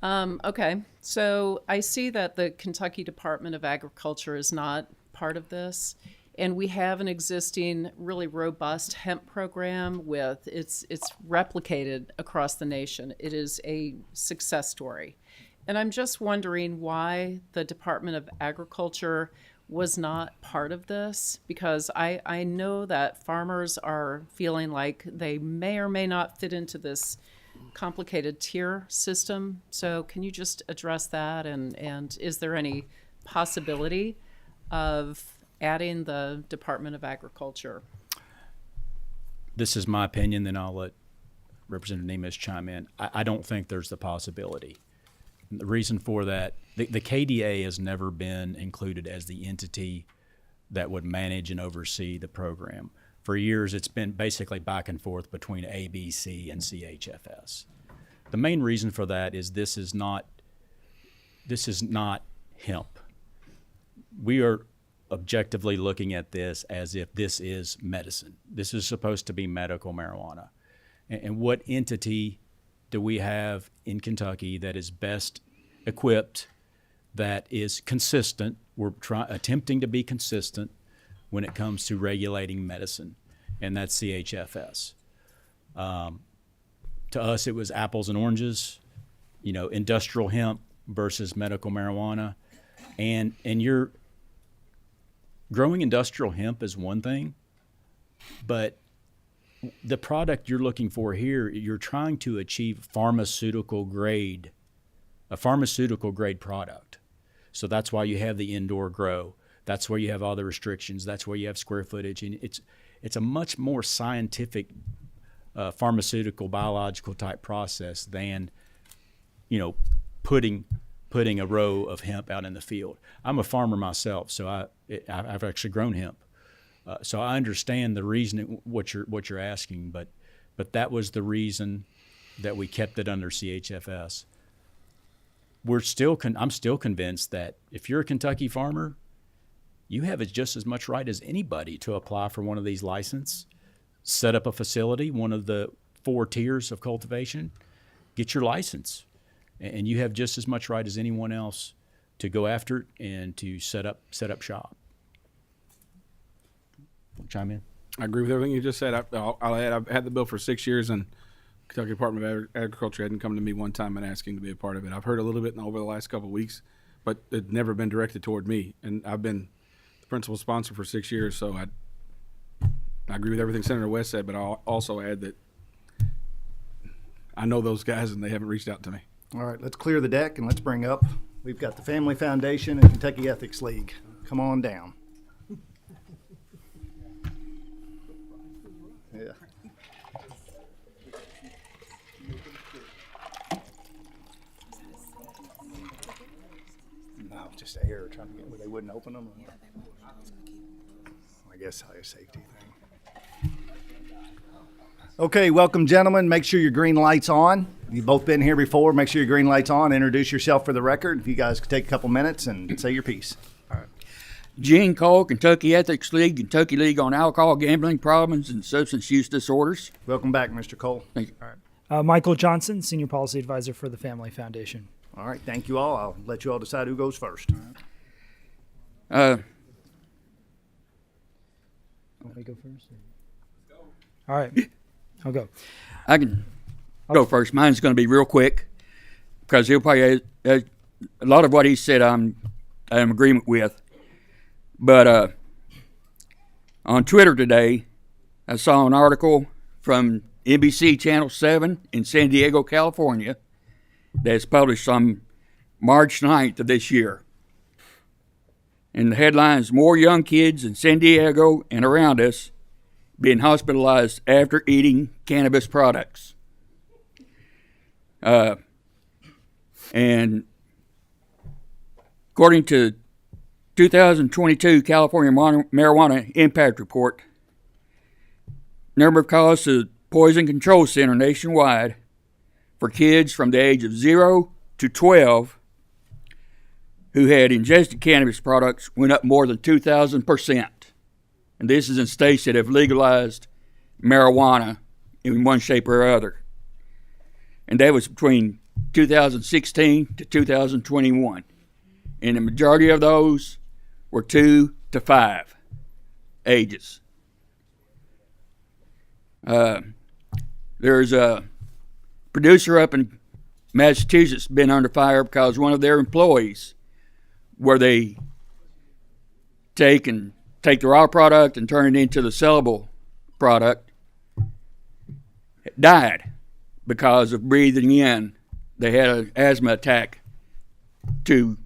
Okay, so I see that the Kentucky Department of Agriculture is not part of this, and we have an existing really robust hemp program with it's replicated across the nation. It is a success story, and I'm just wondering why the Department of Agriculture was not part of this, because I know that farmers are feeling like they may or may not fit into this complicated tier system. So can you just address that, and is there any possibility of adding the Department of Agriculture? This is my opinion, then I'll let Representative Nemes chime in. I don't think there's the possibility. The reason for that, the KDA has never been included as the entity that would manage and oversee the program. For years, it's been basically back and forth between ABC and CHFS. The main reason for that is this is not hemp. We are objectively looking at this as if this is medicine. This is supposed to be medical marijuana. And what entity do we have in Kentucky that is best equipped, that is consistent? We're attempting to be consistent when it comes to regulating medicine, and that's CHFS. To us, it was apples and oranges, industrial hemp versus medical marijuana. And you're growing industrial hemp is one thing, but the product you're looking for here, you're trying to achieve a pharmaceutical grade product. So that's why you have the indoor grow. That's where you have all the restrictions. That's where you have square footage. And it's a much more scientific pharmaceutical, biological type process than, putting a row of hemp out in the field. I'm a farmer myself, so I've actually grown hemp. So I understand the reason what you're asking, but that was the reason that we kept it under CHFS. I'm still convinced that if you're a Kentucky farmer, you have just as much right as anybody to apply for one of these licenses, set up a facility, one of the 4 tiers of cultivation, get your license, and you have just as much right as anyone else to go after it and to set up shop. Chime in. I agree with everything you just said. I'll add, I've had the bill for 6 years, and Kentucky Department of Agriculture hadn't come to me one time and asking to be a part of it. I've heard a little bit over the last couple of weeks, but it's never been directed toward me. And I've been the principal sponsor for 6 years, so I agree with everything Senator West said, but I'll also add that I know those guys, and they haven't reached out to me. All right, let's clear the deck, and let's bring up, we've got the Family Foundation and Kentucky Ethics League. Come on down. Yeah. No, just air trying to get where they wouldn't open them. Yeah, they won't. I guess a safety thing. Okay, welcome, gentlemen. Make sure your green light's on. You've both been here before. Make sure your green light's on. Introduce yourself for the record. If you guys could take a couple minutes and say your piece. Gene Cole, Kentucky Ethics League, Kentucky League on Alcohol, Gambling Problems, and Substance Use Disorders. Welcome back, Mr. Cole. Thank you. All right. Michael Johnson, Senior Policy Advisor for the Family Foundation. All right, thank you all. I'll let you all decide who goes first. Want me to go first? All right, I'll go. I can go first. Mine's going to be real quick because he'll probably a lot of what he said I'm in agreement with. But on Twitter today, I saw an article from NBC Channel 7 in San Diego, California, that's published on March 9th of this year. And the headlines, more young kids in San Diego and around us being hospitalized after eating cannabis products. And according to 2022 California Marijuana Impact Report, number of calls to the Poison Control Center nationwide for kids from the age of 0 to 12 who had ingested cannabis products went up more than 2,000%. And this is in states that have legalized marijuana in one shape or other. And that was between 2016 to 2021. And the majority of those were 2 to 5 ages. There's a producer up in Massachusetts been under fire because one of their employees, where they take the raw product and turn it into the sellable product, died because of breathing in. They had an asthma attack to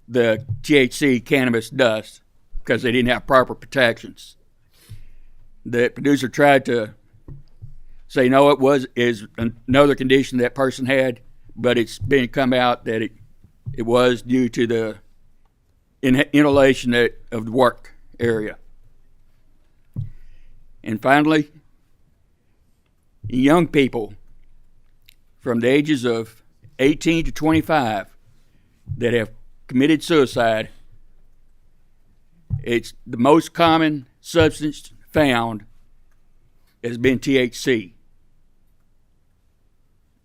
the THC cannabis dust because they didn't have proper protections. The producer tried to say no, is another condition that person had, but it's been come out that it was due to the inhalation of the work area. And finally, young people from the ages of 18 to 25 that have committed suicide, it's the most common substance found has been THC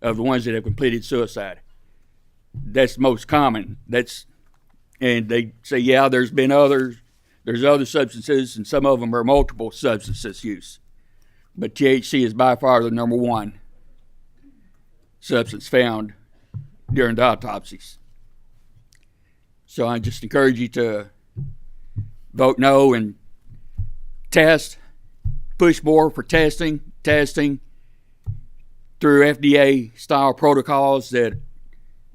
of the ones that have completed suicide. That's the most common. And they say, yeah, there's other substances, and some of them are multiple substances use. But THC is by far the number one substance found during the autopsies. So I just encourage you to vote no and test, push more for testing through FDA style protocols that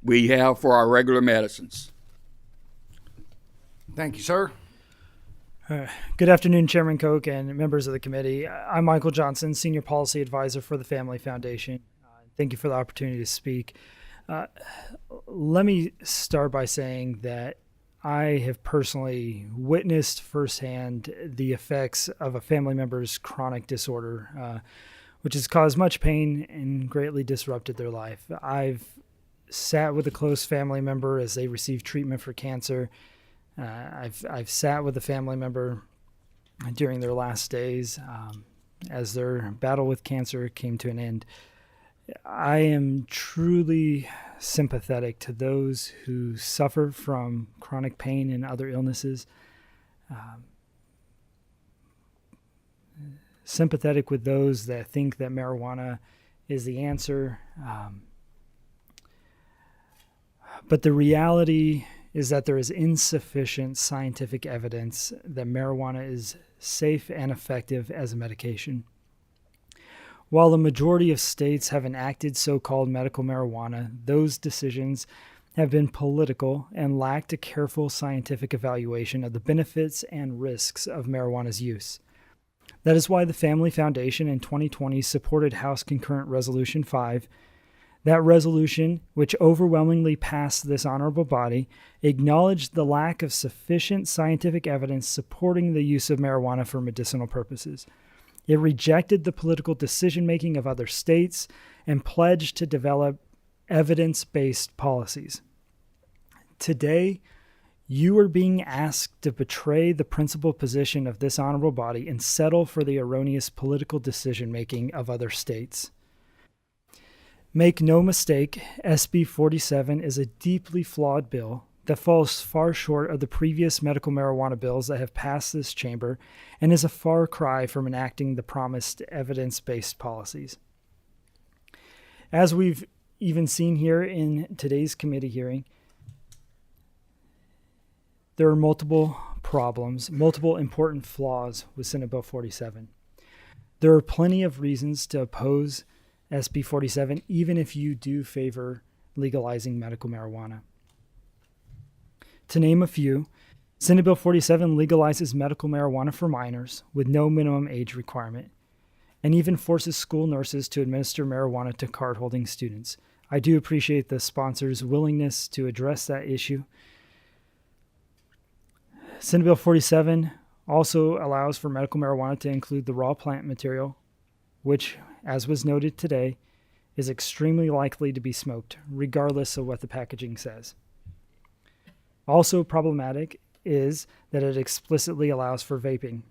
we have for our regular medicines. Thank you, sir. Good afternoon, Chairman Koch and members of the committee. I'm Michael Johnson, Senior Policy Advisor for the Family Foundation. Thank you for the opportunity to speak. Let me start by saying that I have personally witnessed firsthand the effects of a family member's chronic disorder, which has caused much pain and greatly disrupted their life. I've sat with a close family member as they received treatment for cancer. I've sat with a family member during their last days as their battle with cancer came to an end. I am truly sympathetic to those who suffer from chronic pain and other illnesses. Sympathetic with those that think that marijuana is the answer. But the reality is that there is insufficient scientific evidence that marijuana is safe and effective as a medication. While the majority of states have enacted so-called medical marijuana, those decisions have been political and lacked a careful scientific evaluation of the benefits and risks of marijuana's use. That is why the Family Foundation in 2020 supported House Concurrent Resolution 5. That resolution, which overwhelmingly passed this honorable body, acknowledged the lack of sufficient scientific evidence supporting the use of marijuana for medicinal purposes. It rejected the political decision-making of other states and pledged to develop evidence-based policies. Today, you are being asked to betray the principled position of this honorable body and settle for the erroneous political decision-making of other states. Make no mistake, SB 47 is a deeply flawed bill that falls far short of the previous medical marijuana bills that have passed this chamber and is a far cry from enacting the promised evidence-based policies. As we've even seen here in today's committee hearing, there are multiple problems, multiple important flaws with Senate Bill 47. There are plenty of reasons to oppose SB 47, even if you do favor legalizing medical marijuana. To name a few, Senate Bill 47 legalizes medical marijuana for minors with no minimum age requirement, and even forces school nurses to administer marijuana to card-holding students. I do appreciate the sponsor's willingness to address that issue. Senate Bill 47 also allows for medical marijuana to include the raw plant material, which, as was noted today, is extremely likely to be smoked, regardless of what the packaging says. Also problematic is that it explicitly allows for vaping,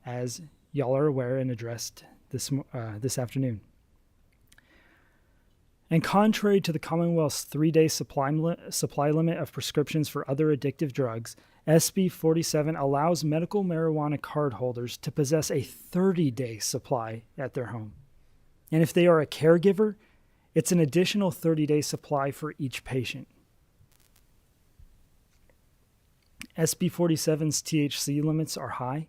as y'all are aware and addressed this afternoon. And contrary to the Commonwealth's 3-day supply limit of prescriptions for other addictive drugs, SB 47 allows medical marijuana card holders to possess a 30-day supply at their home. And if they are a caregiver, it's an additional 30-day supply for each patient. SB 47's THC limits are high,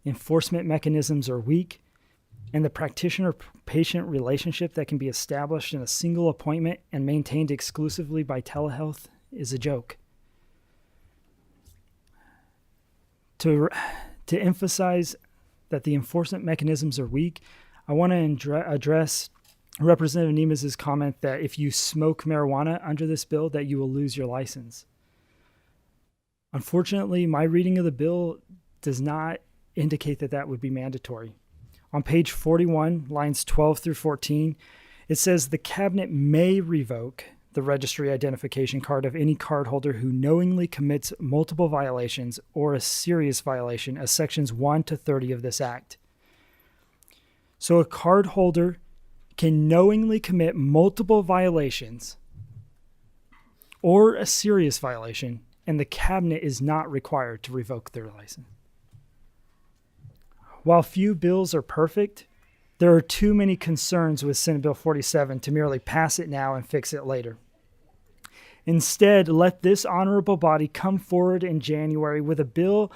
enforcement mechanisms are weak, and the practitioner-patient relationship that can be established in a single appointment and maintained exclusively by telehealth is a joke. To emphasize that the enforcement mechanisms are weak, I want to address Representative Nemes' comment that if you smoke marijuana under this bill, that you will lose your license. Unfortunately, my reading of the bill does not indicate that that would be mandatory. On page 41, lines 12 through 14, it says the cabinet may revoke the registry identification card of any cardholder who knowingly commits multiple violations or a serious violation of sections 1 to 30 of this act. So a cardholder can knowingly commit multiple violations or a serious violation, and the cabinet is not required to revoke their license. While few bills are perfect, there are too many concerns with Senate Bill 47 to merely pass it now and fix it later. Instead, let this honorable body come forward in January with a bill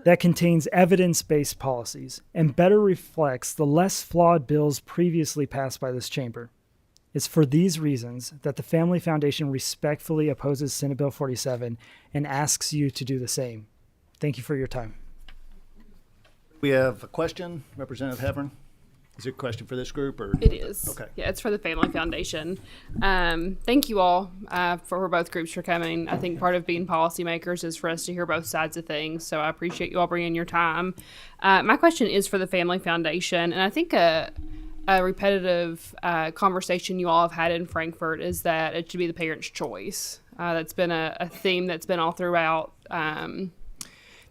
that contains evidence-based policies and better reflects the less flawed bills previously passed by this chamber. It's for these reasons that the Family Foundation respectfully opposes Senate Bill 47 and asks you to do the same. Thank you for your time. We have a question, Representative Hevern. Is it a question for this group or? It is. Okay. Yeah, it's for the Family Foundation. Thank you all for both groups for coming. I think part of being policymakers is for us to hear both sides of things. So I appreciate you all bringing your time. My question is for the Family Foundation, and I think a repetitive conversation you all have had in Frankfort is that it should be the parent's choice. That's been a theme that's been all throughout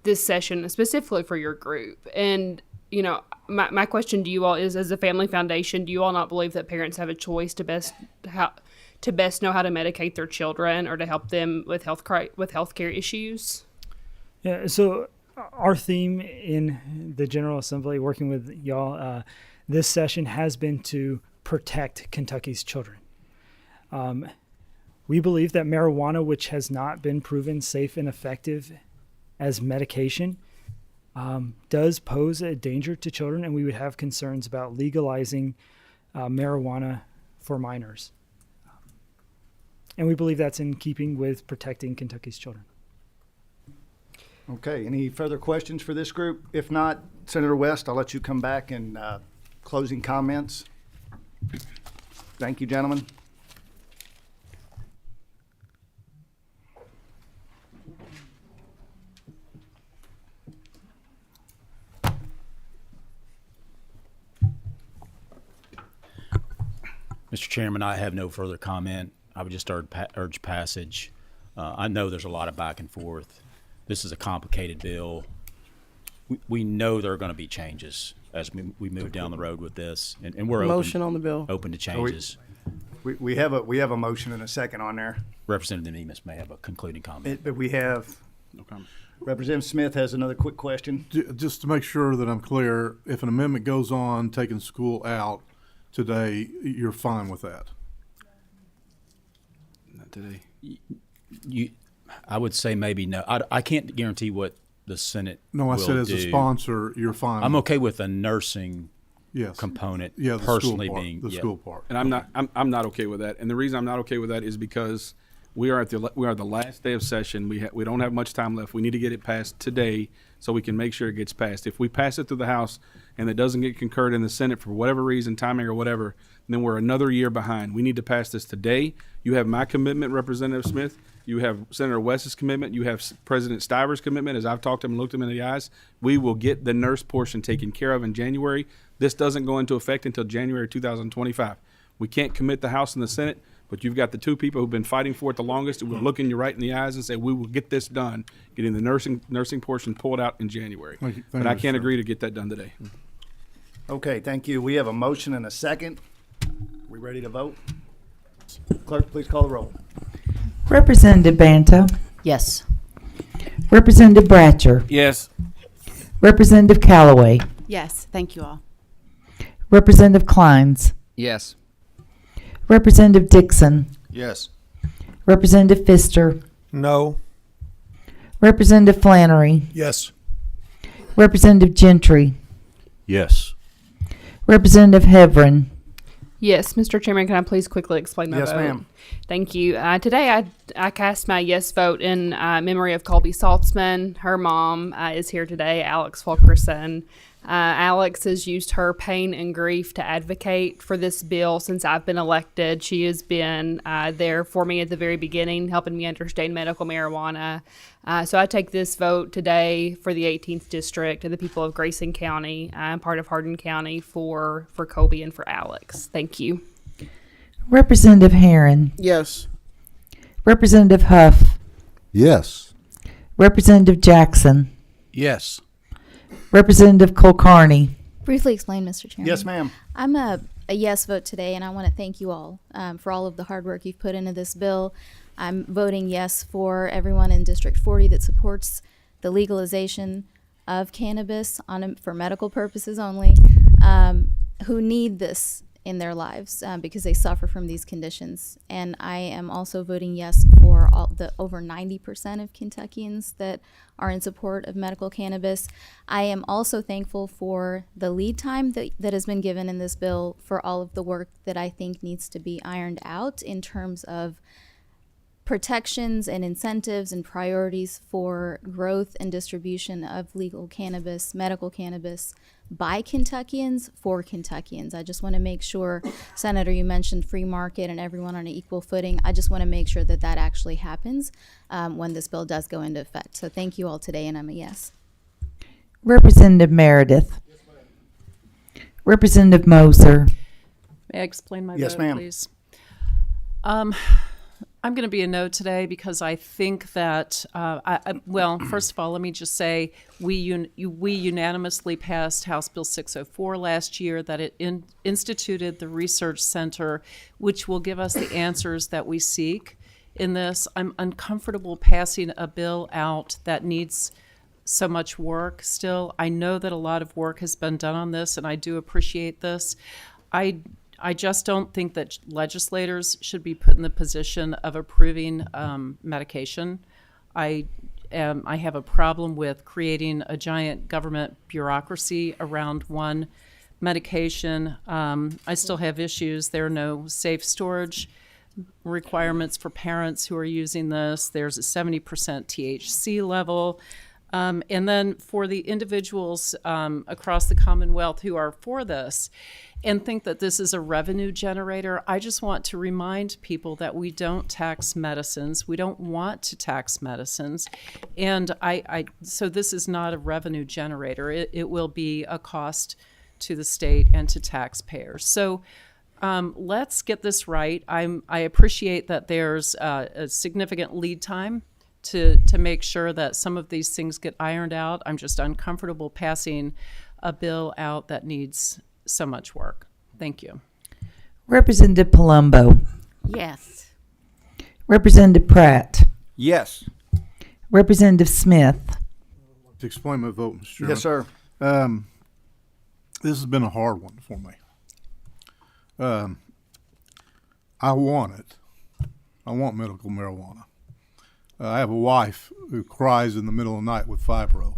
this session, specifically for your group. And you know, my question to you all is, as a Family Foundation, do you all not believe that parents have a choice to best know how to medicate their children or to help them with healthcare issues? Yeah. So our theme in the General Assembly, working with y'all, this session has been to protect Kentucky's children. We believe that marijuana, which has not been proven safe and effective as medication, does pose a danger to children, and we would have concerns about legalizing marijuana for minors. And we believe that's in keeping with protecting Kentucky's children. Okay, any further questions for this group? If not, Senator West, I'll let you come back and closing comments. Thank you, gentlemen. Mr. Chairman, I have no further comment. I would just urge passage. I know there's a lot of back and forth. This is a complicated bill. We know there are going to be changes as we move down the road with this, and we're motion on the bill. Open to changes. We have a motion and a second on there. Representative Nemes may have a concluding comment. But we have no comment. Representative Smith has another quick question. Just to make sure that I'm clear, if an amendment goes on taking school out today, you're fine with that? Not today. I would say maybe no. I can't guarantee what the Senate No, I will said as do. a sponsor, you're fine. I'm okay with the nursing component. Yeah, the personally school part, being the school part. And I'm not okay with that. And the reason I'm not okay with that is because We are the last day of session. We don't have much time left. We need to get it passed today so we can make sure it gets passed. If we pass it through the House and it doesn't get concurred in the Senate for whatever reason, timing or whatever, then we're another year behind. We need to pass this today. You have my commitment, Representative Smith. You have Senator West's commitment. You have President Stiver's commitment. As I've talked to him and looked him in the eyes, we will get the nurse portion taken care of in January. This doesn't go into effect until January 2025. We can't commit the House and the Senate, but you've got the two people who've been fighting for it the longest who will look in you right in the eyes and say, we will get this done, getting the nursing portion pulled out in January. But I can't agree to get that done today. Okay, thank you. We have a motion and a second. We ready to vote? Clerk, please call the roll. Representative Banta. Yes. Representative Bratcher. Yes. Representative Callaway. Yes, thank you all. Representative Kleins. Yes. Representative Dixon. Yes. Representative Pfister. No. Representative Flannery. Yes. Representative Gentry. Yes. Representative Heverin. Yes, Mr. Chairman, can I please quickly explain my Yes, vote? ma'am. Thank you. Today I cast my yes vote in memory of Colby Saltzman. Her mom is here today, Alex Fulkerson. Alex has used her pain and grief to advocate for this bill since I've been elected. She has been there for me at the very beginning, helping me understand medical marijuana. So I take this vote today for the 18th District and the people of Grayson County. I'm part of Hardin County for Colby and for Alex. Thank you. Representative Herron. Yes. Representative Huff. Yes. Representative Jackson. Yes. Representative Kulkarni. Briefly explain, Mr. Chairman. Yes, ma'am. I'm a yes vote today, and I want to thank you all for all of the hard work you've put into this bill. I'm voting yes for everyone in District 40 that supports the legalization of cannabis for medical purposes only, who need this in their lives because they suffer from these conditions. And I am also voting yes for all the over 90% of Kentuckians that are in support of medical cannabis. I am also thankful for the lead time that has been given in this bill for all of the work that I think needs to be ironed out in terms of protections and incentives and priorities for growth and distribution of legal cannabis, medical cannabis, by Kentuckians for Kentuckians. I just want to make sure, Senator, you mentioned free market and everyone on an equal footing. I just want to make sure that that actually happens when this bill does go into effect. So thank you all today, and I'm a yes. Representative Meredith. Representative Moser. May I explain my Yes, vote, ma'am. please? I'm going to be a no today because I think that, well, first of all, let me just say we unanimously passed House Bill 604 last year that it instituted the research center, which will give us the answers that we seek in this. I'm uncomfortable passing a bill out that needs so much work still. I know that a lot of work has been done on this, and I do appreciate this. I just don't think that legislators should be put in the position of approving medication. I have a problem with creating a giant government bureaucracy around one medication. I still have issues. There are no safe storage requirements for parents who are using this. There's a 70% THC level. And then for the individuals across the Commonwealth who are for this and think that this is a revenue generator, I just want to remind people that we don't tax medicines. We don't want to tax medicines. And so this is not a revenue generator. It will be a cost to the state and to taxpayers. So let's get this right. I appreciate that there's a significant lead time to make sure that some of these things get ironed out. I'm just uncomfortable passing a bill out that needs so much work. Thank you. Representative Palumbo. Yes. Representative Pratt. Yes. Representative Smith. To explain my vote, Mr. Chairman. Yes, sir. This has been a hard one for me. I want it. I want medical marijuana. I have a wife who cries in the middle of the night with fibro,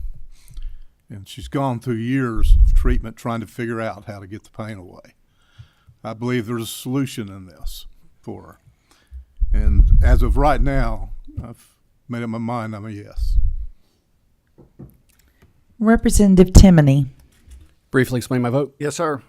and she's gone through years of treatment trying to figure out how to get the pain away. I believe there's a solution in this for her. And as of right now, I've made up my mind, I'm a yes. Representative Timoney. Briefly explain my vote. Yes, sir.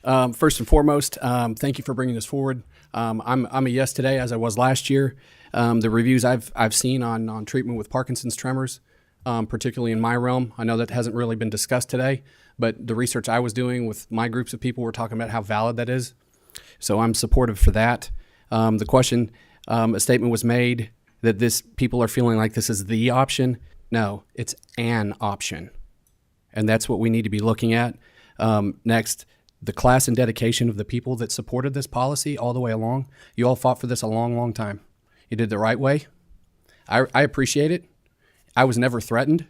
First and foremost, thank you for bringing this forward. I'm a yes today, as I was last year. The reviews I've seen on treatment with Parkinson's tremors, particularly in my realm, I know that hasn't really been discussed today, but the research I was doing with my groups of people were talking about how valid that is. So I'm supportive for that. The question, a statement was made that people are feeling like this is the option. No, it's an option. And that's what we need to be looking at. Next, the class and dedication of the people that supported this policy all the way along. You all fought for this a long, long time. You did the right way. I appreciate it. I was never threatened.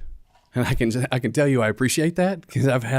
And I can tell you I appreciate that because I've had